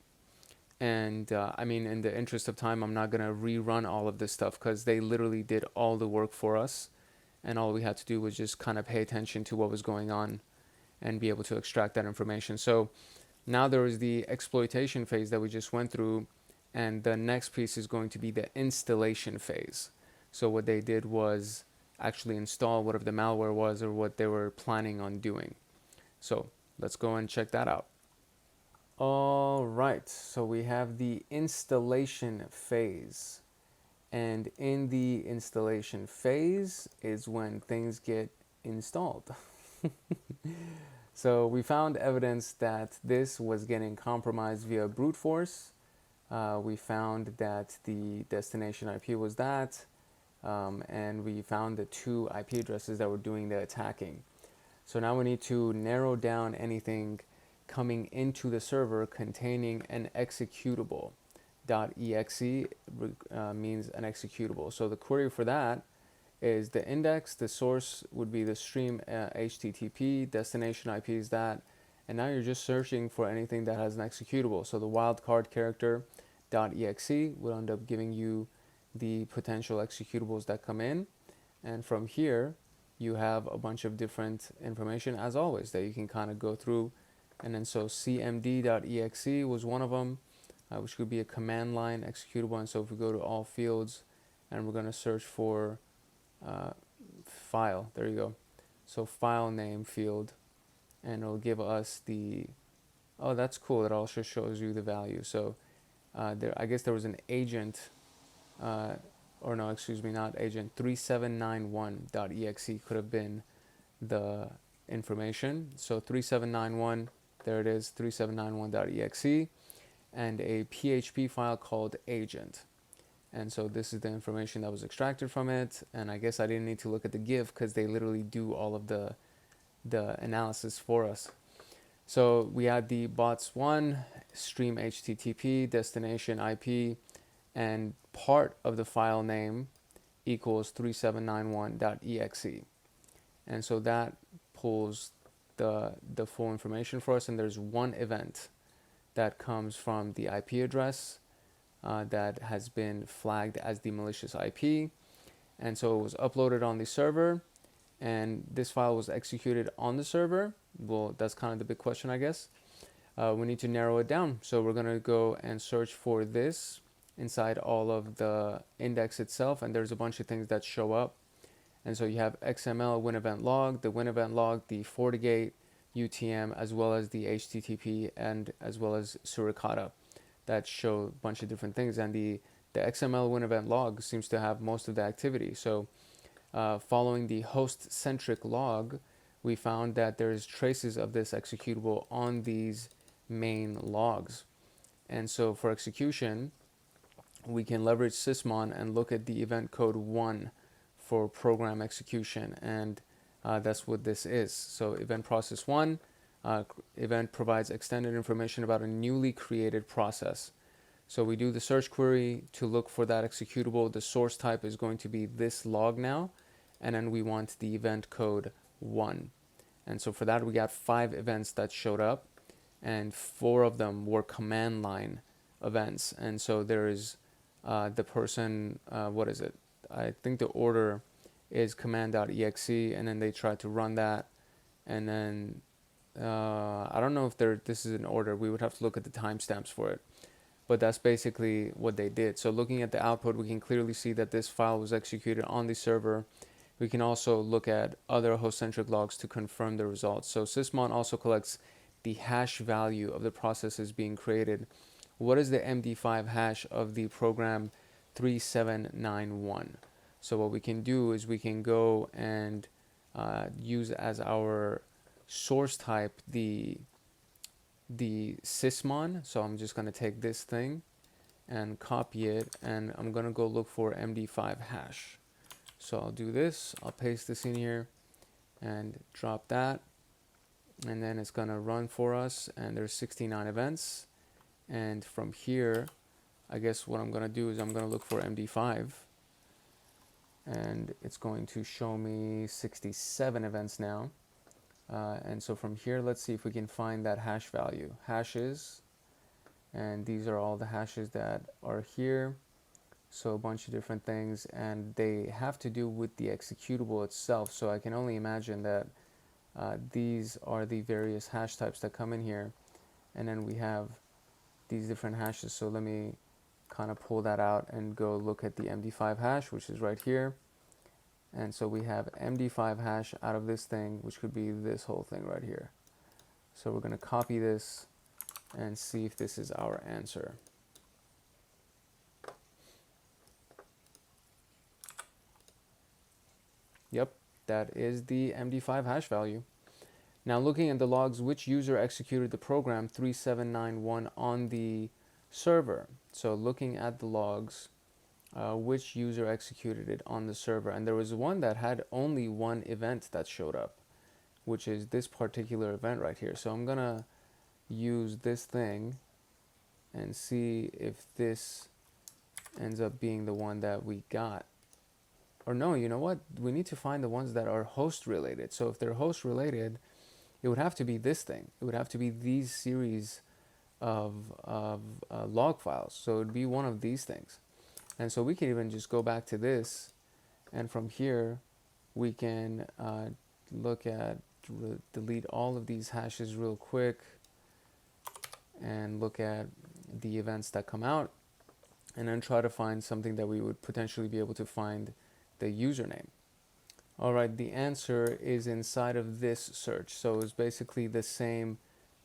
And I mean, in the interest of time, I'm not going to rerun all of this stuff because they literally did all the work for us. And all we had to do was just kind of pay attention to what was going on and be able to extract that information. So now there is the exploitation phase that we just went through. And the next piece is going to be the installation phase. So what they did was actually install whatever the malware was or what they were planning on doing. So let's go and check that out. All right, so we have the installation phase. And in the installation phase is when things get installed. So we found evidence that this was getting compromised via brute force. We found that the destination IP was that, and we found the 2 IP addresses that were doing the attacking. So now we need to narrow down anything coming into the server containing an executable. .exe means an executable. So the query for that is the index, the source would be the stream HTTP, destination IP is that, and now you're just searching for anything that has an executable. So the wildcard character .exe will end up giving you the potential executables that come in, and from here you have a bunch of different information as always that you can kind of go through. And then so cmd.exe was one of them, which could be a command line executable. And so if we go to all fields and we're going to search for file, there you go. So file name field, and it'll give us the, oh, that's cool. It also shows you the value. So there, I guess there was an agent, or no, excuse me, not agent, 3791.exe could have been the information. So 3791, there it is, 3791.exe, and a PHP file called agent. And so this is the information that was extracted from it. And I guess I didn't need to look at the GIF because they literally do all of the analysis for us. So we had the bots1, stream HTTP, destination IP, and part of the file name equals 3791.exe. And so that pulls the full information for us. And there's one event that comes from the IP address that has been flagged as the malicious IP. And so it was uploaded on the server, and this file was executed on the server. Well, that's kind of the big question, I guess. We need to narrow it down. So we're going to go and search for this inside all of the index itself, and there's a bunch of things that show up. And so you have XML win event log, the win event log, the FortiGate, UTM, as well as the HTTP, and as well as Suricata that show a bunch of different things. And the XML win event log seems to have most of the activity. So following the host-centric log, we found that there's traces of this executable on these main logs. And so for execution, we can leverage sysmon and look at the event code 1 for program execution, and that's what this is. So event process 1, event provides extended information about a newly created process. So we do the search query to look for that executable. The source type is going to be this log now, and then we want the event code 1. And so for that, we got 5 events that showed up, and 4 of them were command line events. And so there is the person, what is it? I think the order is command.exe, and then they try to run that, and then I don't know if this is in order. We would have to look at the timestamps for it, but that's basically what they did. So looking at the output, we can clearly see that this file was executed on the server. We can also look at other host-centric logs to confirm the results. So sysmon also collects the hash value of the processes being created. What is the MD5 hash of the program 3791? So what we can do is we can go and use as our source type the sysmon. So I'm just going to take this thing and copy it, and I'm going to go look for MD5 hash. So I'll do this, I'll paste this in here and drop that, and then it's going to run for us, and there's 69 events. And from here, I guess what I'm going to do is I'm going to look for MD5, and it's going to show me 67 events now. And so from here, let's see if we can find that hash value. Hashes, and these are all the hashes that are here. So a bunch of different things, and they have to do with the executable itself. So I can only imagine that these are the various hash types that come in here. And then we have these different hashes. So let me kind of pull that out and go look at the MD5 hash, which is right here. And so we have MD5 hash out of this thing, which could be this whole thing right here. So we're going to copy this and see if this is our answer. Yep, that is the MD5 hash value. Now looking at the logs, which user executed the program 3791 on the server? So looking at the logs, which user executed it on the server? And there was one that had only one event that showed up, which is this particular event right here. So I'm gonna use this thing and see if this ends up being the one that we got. Or no, you know what? We need to find the ones that are host related. So if they're host related, it would have to be this thing. It would have to be these series of log files. So it would be one of these things. And so we can even just go back to this, and from here we can look at, delete all of these hashes real quick and look at the events that come out, and then try to find something that we would potentially be able to find the username. All right, the answer is inside of this search. So it's basically the same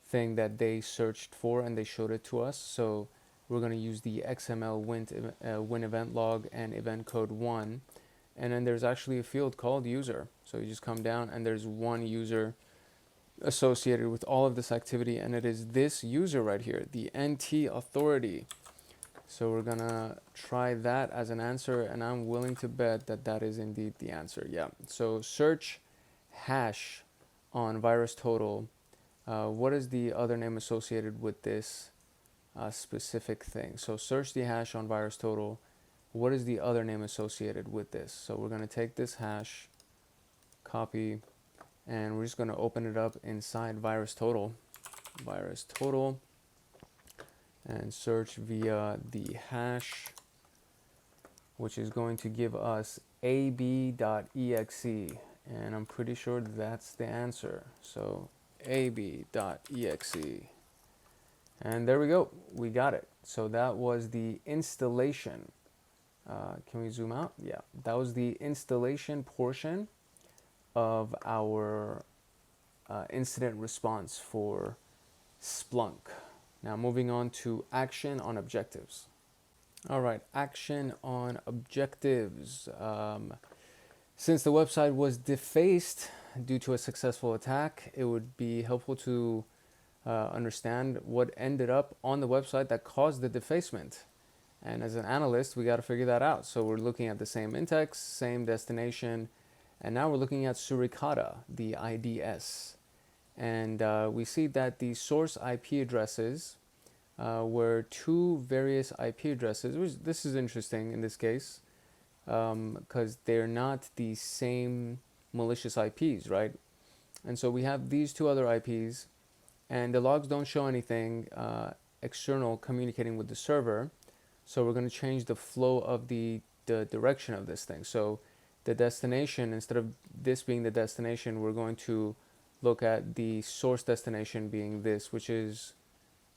thing that they searched for and they showed it to us. So we're going to use the XML win event log and event code 1. And then there's actually a field called user. So you just come down and there's one user associated with all of this activity, and it is this user right here, the NT authority. So we're gonna try that as an answer, and I'm willing to bet that that is indeed the answer. Yeah. So search hash on VirusTotal. What is the other name associated with this specific thing? So search the hash on VirusTotal. What is the other name associated with this? So we're gonna take this hash, copy, and we're just gonna open it up inside VirusTotal, and search via the hash, which is going to give us ab.exe, and I'm pretty sure that's the answer. So ab.exe, and there we go, we got it. So that was the installation. Can we zoom out? Yeah, that was the installation portion of our incident response for Splunk. Now moving on to action on objectives. All right, action on objectives. Since the website was defaced due to a successful attack, it would be helpful to understand what ended up on the website that caused the defacement. And as an analyst, we got to figure that out. So we're looking at the same index, same destination, and now we're looking at Suricata, the IDS. And we see that the source IP addresses were two various IP addresses. This is interesting in this case because they're not the same malicious IPs, right? And so we have these two other IPs, and the logs don't show anything external communicating with the server. So we're going to change the flow of the direction of this thing. So the destination, instead of this being the destination, we're going to look at the source destination being this, which is,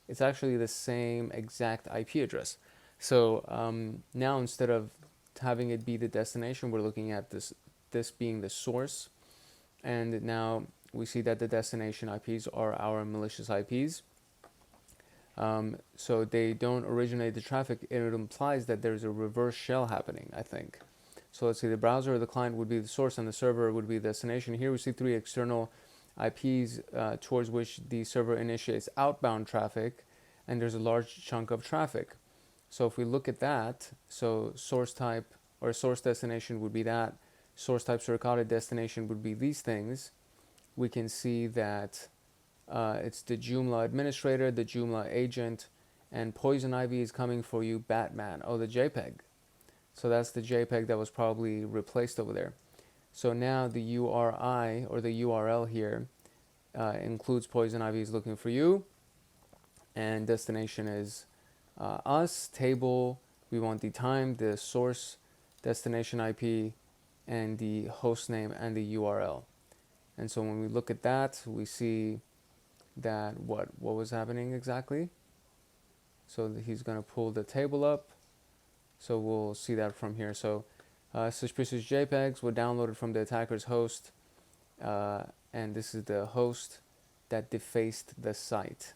it's actually the same exact IP address. So now instead of having it be the destination, we're looking at this being the source. And now we see that the destination IPs are our malicious IPs. So they don't originate the traffic. It implies that there's a reverse shell happening, I think. So let's see, the browser or the client would be the source and the server would be the destination. Here we see three external IPs towards which the server initiates outbound traffic, and there's a large chunk of traffic. So if we look at that, so source type or source destination would be that, source type Suricata destination would be these things. We can see that it's the Joomla administrator, the Joomla agent, and Poison Ivy is coming for you, Batman. Oh, the JPEG. So that's the JPEG that was probably replaced over there. So now the URI or the URL here includes poison ivy is looking for you, and destination is us. Table, we want the time, the source, destination IP, and the host name and the URL. And so when we look at that, we see that what was happening exactly. So he's going to pull the table up. So we'll see that from here. So suspicious JPEGs were downloaded from the attacker's host. And this is the host that defaced the site.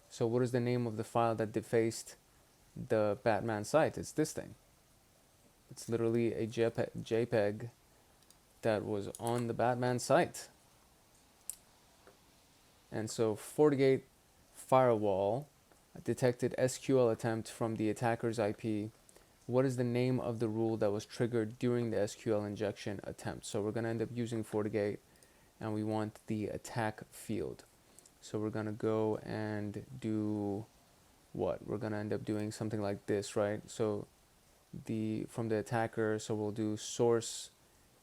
So what is the name of the file that defaced the Batman site? It's this thing. It's literally a JPEG that was on the Batman site. And so FortiGate firewall detected SQL attempt from the attacker's IP. What is the name of the rule that was triggered during the SQL injection attempt? So we're going to end up using FortiGate, and we want the attack field. So we're going to go and do what? We're going to end up doing something like this, right? So from the attacker, so we'll do source,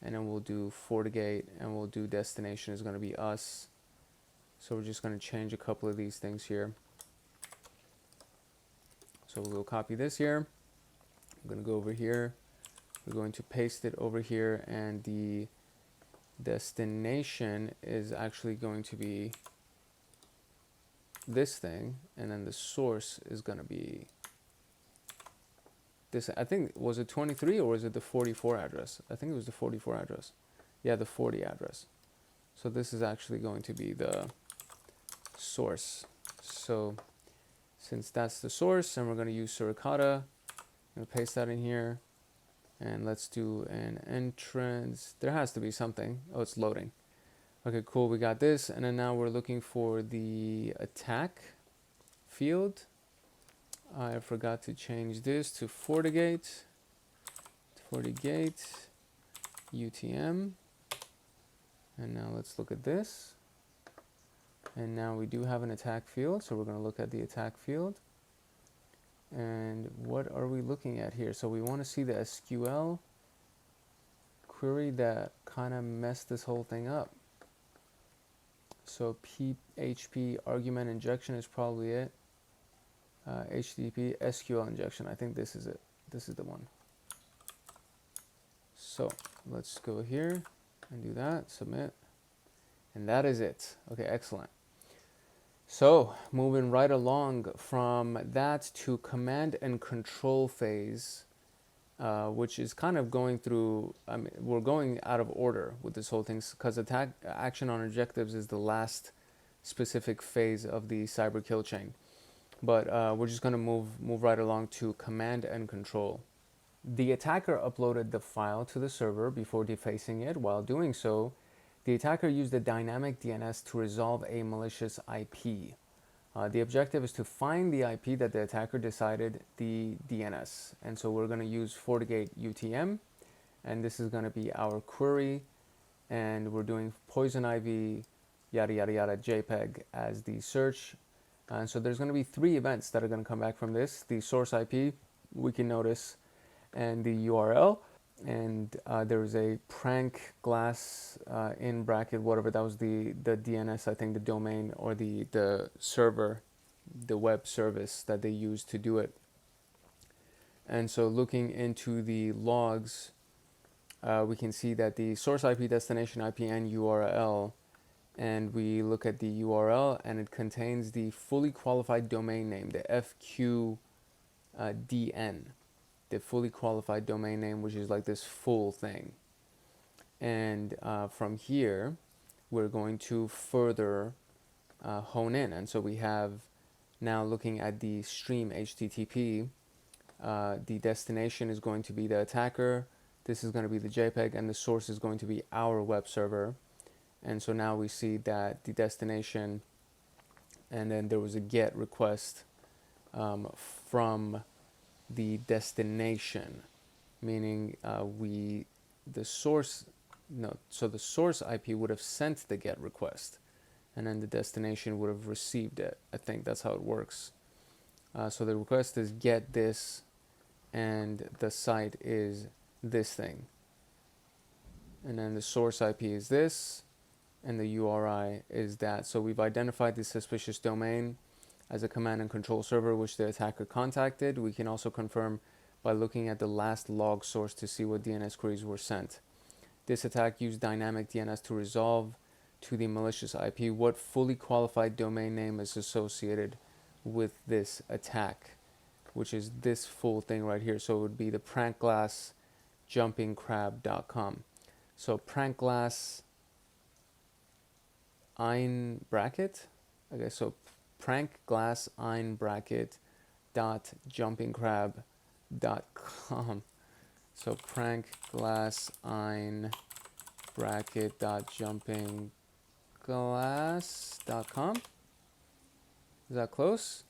and then we'll do FortiGate, and we'll do destination is going to be us. So we're just going to change a couple of these things here. So we'll copy this here. I'm going to go over here. We're going to paste it over here, and the destination is actually going to be this thing, and then the source is going to be this. I think, was it 23 or was it the 44 address? I think it was the 44 address. Yeah, the 40 address. So this is actually going to be the source. So since that's the source, and we're going to use Suricata, I'm going to paste that in here, and let's do an entrance. There has to be something. Oh, it's loading. Okay, cool, we got this, and then now we're looking for the attack field. I forgot to change this to FortiGate UTM, and now let's look at this. And now we do have an attack field, so we're going to look at the attack field. And what are we looking at here? So we want to see the SQL query that kind of messed this whole thing up. So PHP argument injection is probably it. HTTP SQL injection, I think this is it. This is the one. So let's go here and do that, submit. And that is it. Okay, excellent. So moving right along from that to command and control phase, which is kind of going through, I mean, we're going out of order with this whole thing, because attack action on objectives is the last specific phase of the cyber kill chain. But we're just going to move right along to command and control. The attacker uploaded the file to the server before defacing it. While doing so, the attacker used a dynamic DNS to resolve a malicious IP. The objective is to find the IP that the attacker decided the DNS. And so we're going to use FortiGate UTM, and this is going to be our query, and we're doing poison ivy yada yada yada JPEG as the search. And so there's going to be 3 events that are going to come back from this: the source IP, we can notice, and the URL. And there was a prank glass in bracket, whatever, that was the DNS, I think, the domain or the server, the web service that they used to do it. And so looking into the logs, we can see that the source IP, destination IP, and URL, and we look at the URL, and it contains the fully qualified domain name, the FQDN. The fully qualified domain name, which is like this full thing. And from here, we're going to further hone in. And so we have now, looking at the stream HTTP, the destination is going to be the attacker. This is going to be the JPEG, and the source is going to be our web server. And so now we see that the destination, and then there was a GET request from the destination, meaning the source IP would have sent the GET request, and then the destination would have received it. I think that's how it works. So the request is get this, and the site is this thing, and then the source IP is this, and the URI is that. So we've identified the suspicious domain as a command and control server which the attacker contacted. We can also confirm by looking at the last log source to see what DNS queries were sent. This attack used dynamic DNS to resolve to the malicious IP what fully qualified domain name is associated with this attack, which is this full thing right here. So it would be the prankglassjumpingcrab.com. So prankglass ein bracket, okay, so prankglass ein bracket dot jumpingcrab.com. So prankglass ein bracket dot jumpingglass.com. Is that close?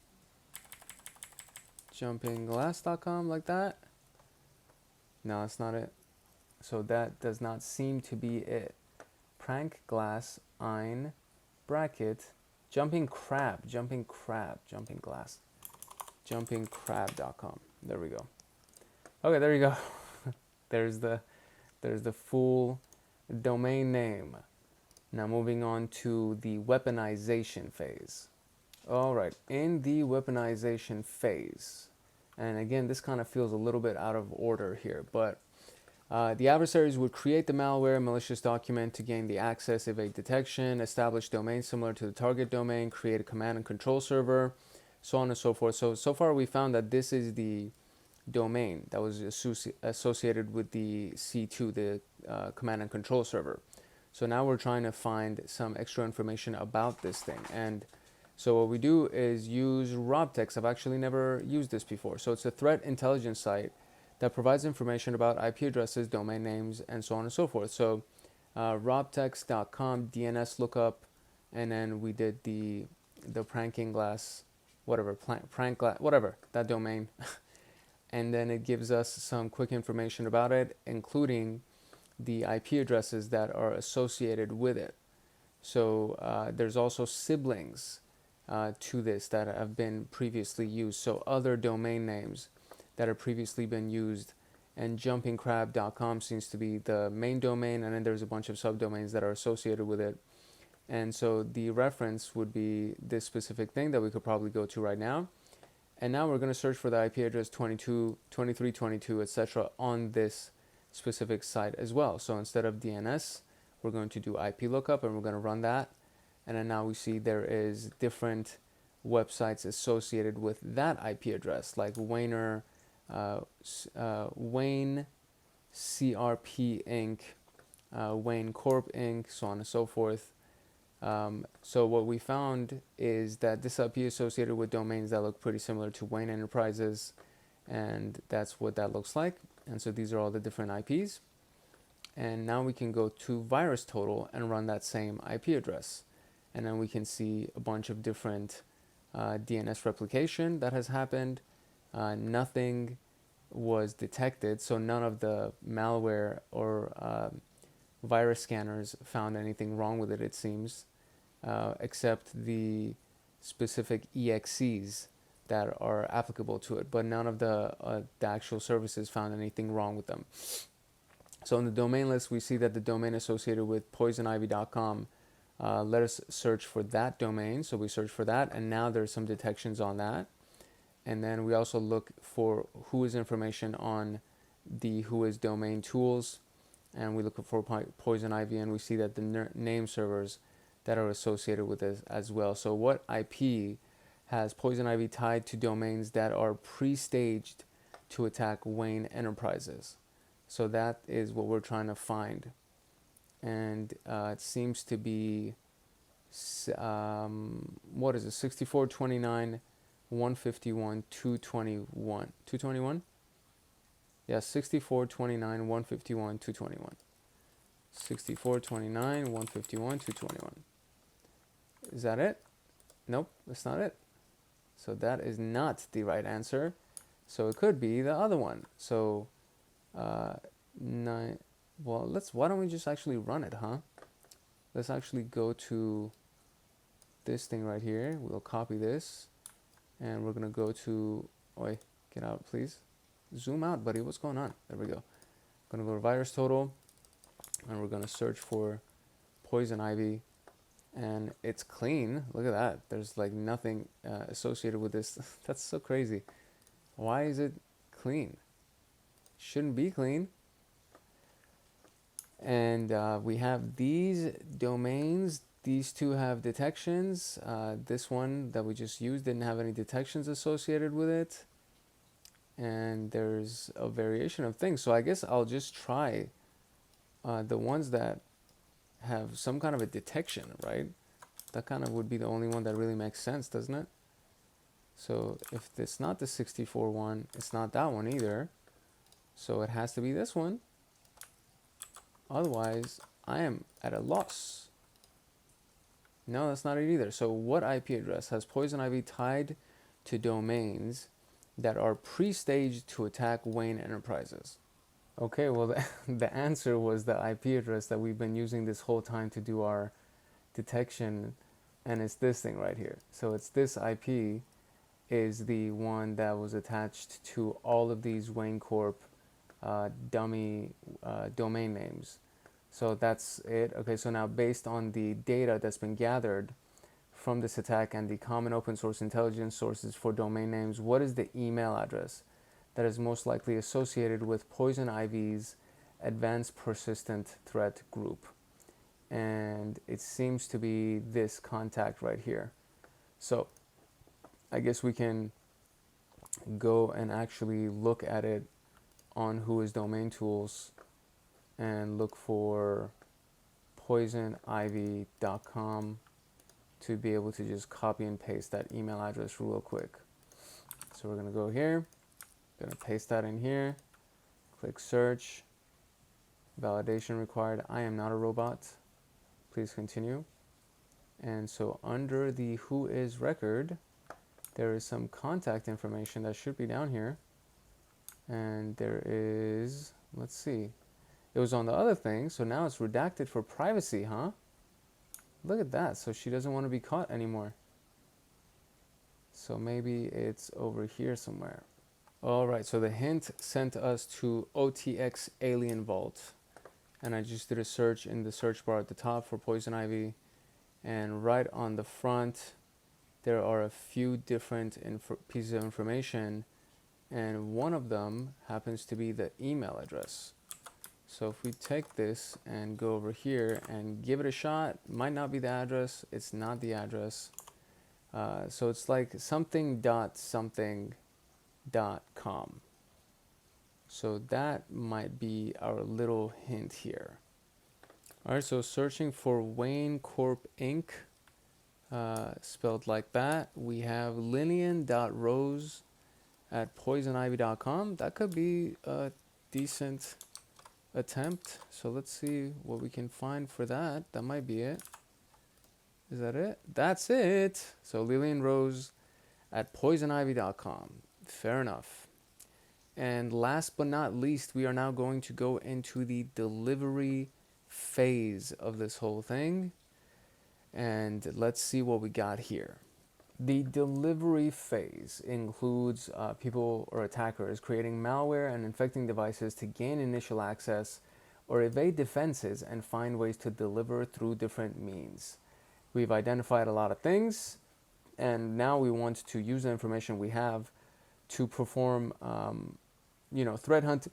Jumpingglass.com, like that? No, that's not it. So that does not seem to be it. Prankglass ein bracket jumpingcrab.com. There we go. Okay, there you go. there's the full domain name. Now moving on to the weaponization phase. All right, in the weaponization phase, and again, this kind of feels a little bit out of order here, but the adversaries would create the malware malicious document to gain the access, evade detection, establish domain similar to the target domain, create a command and control server, so on and so forth. So far we found that this is the domain that was associated with the C2, the command and control server. So now we're trying to find some extra information about this thing. And so what we do is use Robtex. I've actually never used this before. So it's a threat intelligence site that provides information about IP addresses, domain names, and so on and so forth. So robtex.com DNS lookup, and then we did the pranking glass, whatever, prank glass, whatever, that domain. And then it gives us some quick information about it, including the IP addresses that are associated with it. So there's also siblings to this that have been previously used. So other domain names that have previously been used, and jumpingcrab.com seems to be the main domain, and then there's a bunch of subdomains that are associated with it. And so the reference would be this specific thing that we could probably go to right now. And now we're going to search for the IP address 22, 2322, etc. on this specific site as well. So instead of DNS, we're going to do IP lookup, and we're going to run that. And then now we see there is different websites associated with that IP address, like Wayne CRP Inc., Wayne Corp Inc., so on and so forth. So what we found is that this IP is associated with domains that look pretty similar to Wayne Enterprises, and that's what that looks like. And so these are all the different IPs. And now we can go to VirusTotal and run that same IP address. And then we can see a bunch of different DNS replication that has happened. Nothing was detected, so none of the malware or virus scanners found anything wrong with it, it seems, except the specific EXEs that are applicable to it, but none of the actual services found anything wrong with them. So in the domain list, we see that the domain associated with poisonivy.com, let us search for that domain. So we search for that, and now there's some detections on that. And then we also look for whois information on the whois domain tools, and we look for Poison Ivy, and we see that the name servers that are associated with this as well. So what IP has Poison Ivy tied to domains that are pre-staged to attack Wayne Enterprises? So that is what we're trying to find. And it seems to be, what is it, 6429, 151, 221. 221? Yeah, 6429, 151, 221. 6429, 151, 221. Is that it? Nope, that's not it. So that is not the right answer. So it could be the other one. So, why don't we just actually run it, huh? Let's actually go to this thing right here. We'll copy this, and we're gonna go to, oi, get out, please. Zoom out, buddy, what's going on? There we go. Gonna go to VirusTotal, and we're gonna search for poison ivy, and it's clean. Look at that. There's like nothing associated with this. That's so crazy. Why is it clean? Shouldn't be clean. And we have these domains. These two have detections. This one that we just used didn't have any detections associated with it. And there's a variation of things. So I guess I'll just try the ones that have some kind of a detection, right? That kind of would be the only one that really makes sense, doesn't it? So if it's not the 64 one, it's not that one either. So it has to be this one. Otherwise, I am at a loss. No, that's not it either. So what IP address has poison ivy tied to domains that are pre-staged to attack Wayne Enterprises? Okay, well, the answer was the IP address that we've been using this whole time to do our detection, and it's this thing right here. So it's this IP is the one that was attached to all of these Wayne Corp dummy domain names. So that's it. Okay, so now based on the data that's been gathered from this attack and the common open source intelligence sources for domain names, what is the email address that is most likely associated with Poison Ivy's advanced persistent threat group? And it seems to be this contact right here. So I guess we can go and actually look at it on WhoisDomainTools and look for poisonivy.com to be able to just copy and paste that email address real quick. So we're gonna go here, gonna paste that in here, click search, validation required. I am not a robot. Please continue. And so under the Whois record, there is some contact information that should be down here. And there is, let's see, it was on the other thing, so now it's redacted for privacy, huh? Look at that. So she doesn't want to be caught anymore. So maybe it's over here somewhere. All right, so the hint sent us to OTX Alien Vault. And I just did a search in the search bar at the top for Poison Ivy. And right on the front, there are a few different pieces of information. And one of them happens to be the email address. So if we take this and go over here and give it a shot, might not be the address, it's not the address. So it's like something.something.com. So that might be our little hint here. All right, so searching for Wayne Corp Inc., spelled like that, we have lillian.rose at poisonivy.com. That could be a decent attempt. So let's see what we can find for that. That might be it. Is that it? That's it. So Lillian Rose at poisonivy.com. Fair enough. And last but not least, we are now going to go into the delivery phase of this whole thing. And let's see what we got here. The delivery phase includes people or attackers creating malware and infecting devices to gain initial access or evade defenses and find ways to deliver through different means. We've identified a lot of things, and now we want to use the information we have to perform, threat hunting,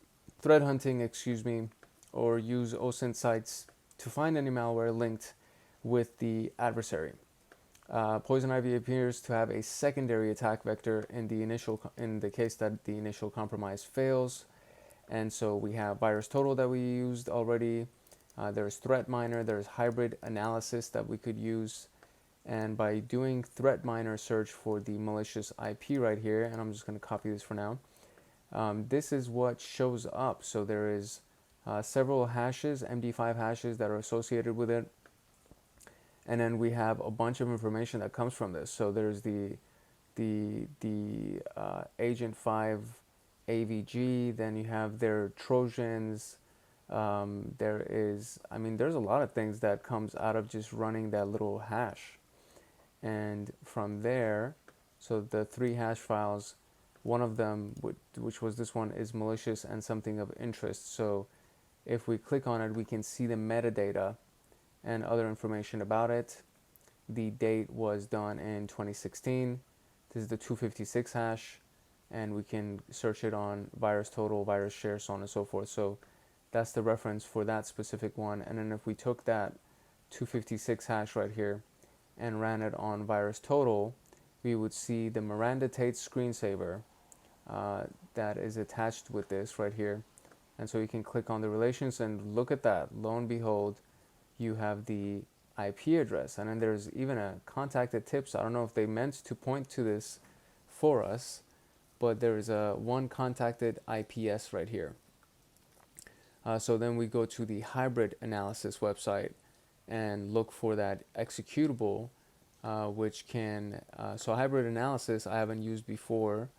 or use OSINT sites to find any malware linked with the adversary. Poison Ivy appears to have a secondary attack vector in the case that the initial compromise fails, and so we have VirusTotal that we used already. There's Threat Miner, there's hybrid analysis that we could use, and by doing Threat Miner search for the malicious IP right here, and I'm just going to copy this for now. This is what shows up. So there is several hashes, MD5 hashes that are associated with it. And then we have a bunch of information that comes from this. So there's the Agent 5 AVG, then you have their Trojans. There's a lot of things that comes out of just running that little hash. And from there, so the 3 hash files, one of them, which was this one, is malicious and something of interest. So if we click on it, we can see the metadata. and other information about it. The date was done in 2016. This is the 256 hash, and we can search it on VirusTotal, VirusShare, so on and so forth. So that's the reference for that specific one. And then if we took that 256 hash right here and ran it on VirusTotal, we would see the Miranda Tate screensaver that is attached with this right here. And so you can click on the relations and look at that. Lo and behold, you have the IP address. And then there's even a contacted tips. I don't know if they meant to point to this for us, but there's a one contacted IPS right here. So then we go to the hybrid analysis website and look for that executable, which can, so hybrid analysis I haven't used before,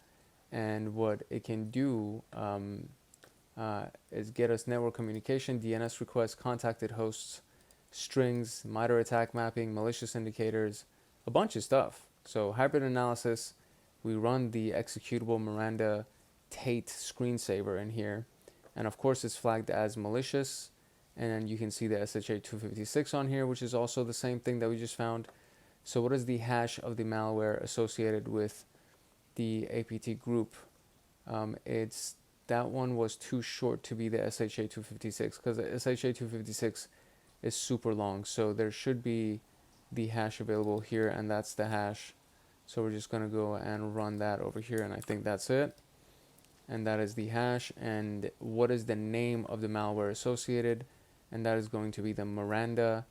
and what it can do is get us network communication, DNS requests, contacted hosts, strings, MITRE attack mapping, malicious indicators, a bunch of stuff. So hybrid analysis, we run the executable Miranda Tate screensaver in here, and of course it's flagged as malicious, and then you can see the SHA-256 on here, which is also the same thing that we just found. So what is the hash of the malware associated with the APT group? It's that one was too short to be the SHA-256 because the SHA-256 is super long. So there should be the hash available here, and that's the hash. So we're just going to go and run that over here, and I think that's it. And that is the hash. And what is the name of the malware associated? And that is going to be the Miranda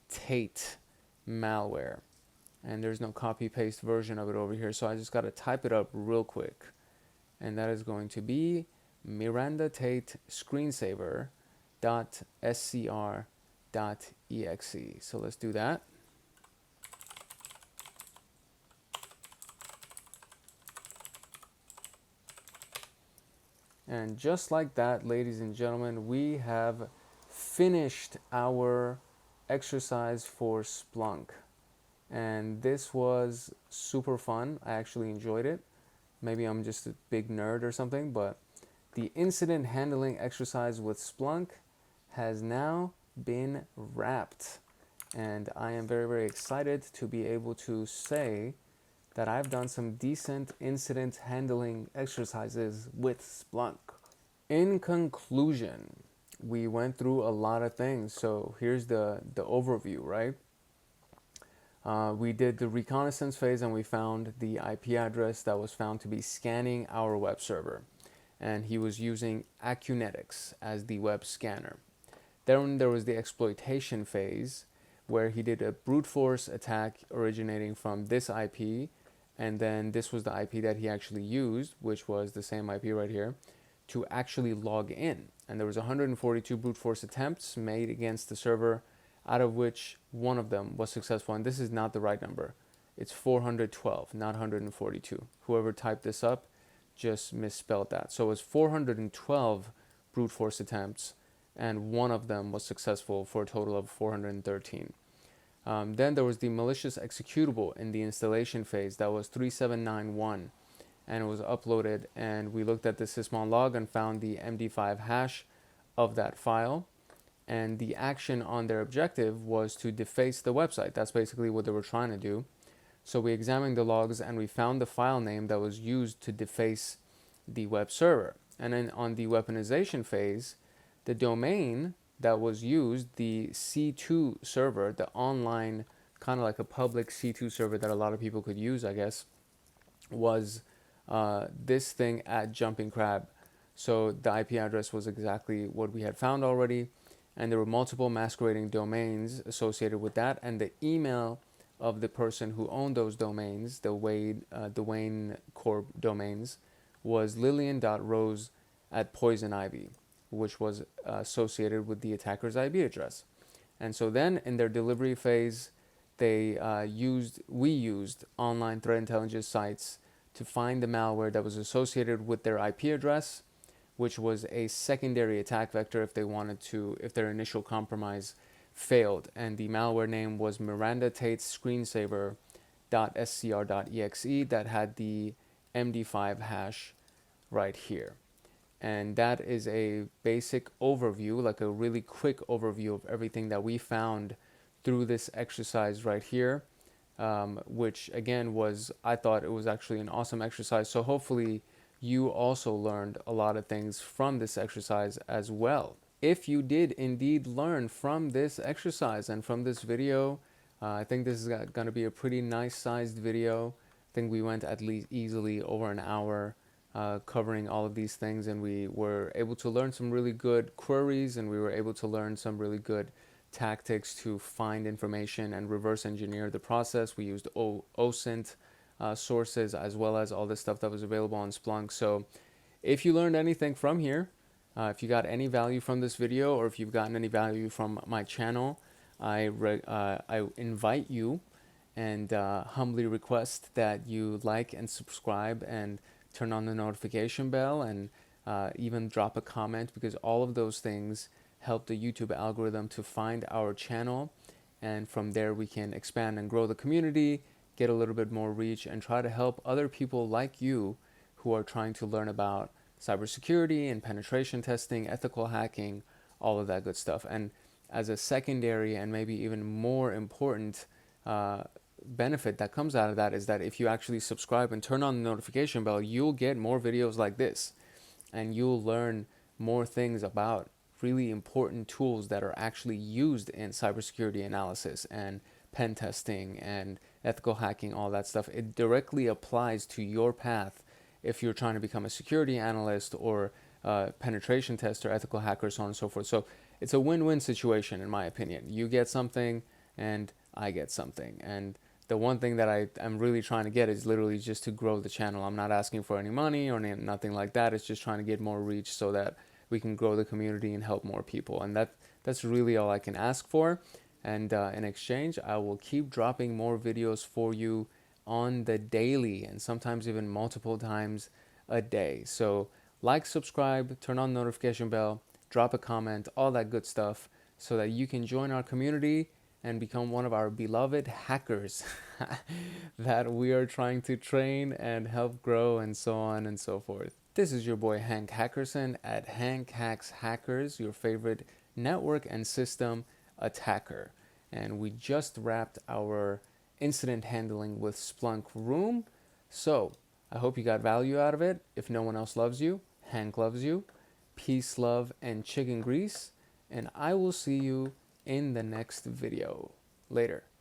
Tate malware. And there's no copy paste version of it over here, so I just got to type it up real quick. And that is going to be Miranda Tate screensaver.scr.exe. So let's do that. And just like that, ladies and gentlemen, we have finished our exercise for Splunk. And this was super fun. I actually enjoyed it. Maybe I'm just a big nerd or something, but the incident handling exercise with Splunk has now been wrapped. And I am very, very excited to be able to say that I've done some decent incident handling exercises with Splunk. In conclusion, we went through a lot of things. So here's the overview, right? We did the reconnaissance phase, and we found the IP address that was found to be scanning our web server. And he was using Acunetics as the web scanner. Then there was the exploitation phase, where he did a brute force attack originating from this IP. And then this was the IP that he actually used, which was the same IP right here, to actually log in. And there was 142 brute force attempts made against the server, out of which one of them was successful. And this is not the right number. It's 412, not 142. Whoever typed this up just misspelled that. So it was 412 brute force attempts, and one of them was successful for a total of 413. Then there was the malicious executable in the installation phase. That was 3791, and it was uploaded, and we looked at the sysmon log and found the MD5 hash of that file. And the action on their objective was to deface the website. That's basically what they were trying to do. So we examined the logs, and we found the file name that was used to deface the web server. And then on the weaponization phase, the domain that was used, the C2 server, the online, kind of like a public C2 server that a lot of people could use, I guess, was this thing at Jumping Crab. So the IP address was exactly what we had found already. And there were multiple masquerading domains associated with that. And the email of the person who owned those domains, the Wayne Corp domains, was lillian.rose@poisonivy, which was associated with the attacker's IP address. And so then in their delivery phase, we used online threat intelligence sites to find the malware that was associated with their IP address, which was a secondary attack vector if their initial compromise failed. And the malware name was Miranda Tate screensaver.scr.exe that had the MD5 hash right here. And that is a basic overview, like a really quick overview of everything that we found through this exercise right here, which again I thought it was actually an awesome exercise. So hopefully you also learned a lot of things from this exercise as well. If you did indeed learn from this exercise and from this video, I think this is going to be a pretty nice sized video. I think we went at least easily over an hour covering all of these things, and we were able to learn some really good queries, and we were able to learn some really good tactics to find information and reverse engineer the process. We used OSINT sources as well as all this stuff that was available on Splunk. So if you learned anything from here, if you got any value from this video, or if you've gotten any value from my channel, I invite you and humbly request that you like and subscribe and turn on the notification bell, and even drop a comment, because all of those things help the YouTube algorithm to find our channel, and from there we can expand and grow the community, get a little bit more reach, and try to help other people like you who are trying to learn about cybersecurity and penetration testing, ethical hacking, all of that good stuff. And as a secondary and maybe even more important benefit that comes out of that is that if you actually subscribe and turn on the notification bell, you'll get more videos like this, and you'll learn more things about really important tools that are actually used in cybersecurity analysis and pen testing and ethical hacking, all that stuff. It directly applies to your path if you're trying to become a security analyst or penetration tester, ethical hacker, so on and so forth. So it's a win-win situation, in my opinion. You get something and I get something. And the one thing that I'm really trying to get is literally just to grow the channel. I'm not asking for any money or nothing like that. It's just trying to get more reach so that we can grow the community and help more people. And that's really all I can ask for. And in exchange, I will keep dropping more videos for you on the daily, and sometimes even multiple times a day. So like, subscribe, turn on the notification bell, drop a comment, all that good stuff, so that you can join our community and become one of our beloved hackers that we are trying to train and help grow, and so on and so forth. This is your boy Hank Hackerson at Hank Hacks Hackers, your favorite network and system attacker. And we just wrapped our incident handling with Splunk room. So I hope you got value out of it. If no one else loves you, Hank loves you. Peace, love, and chicken grease. And I will see you in the next video. Later.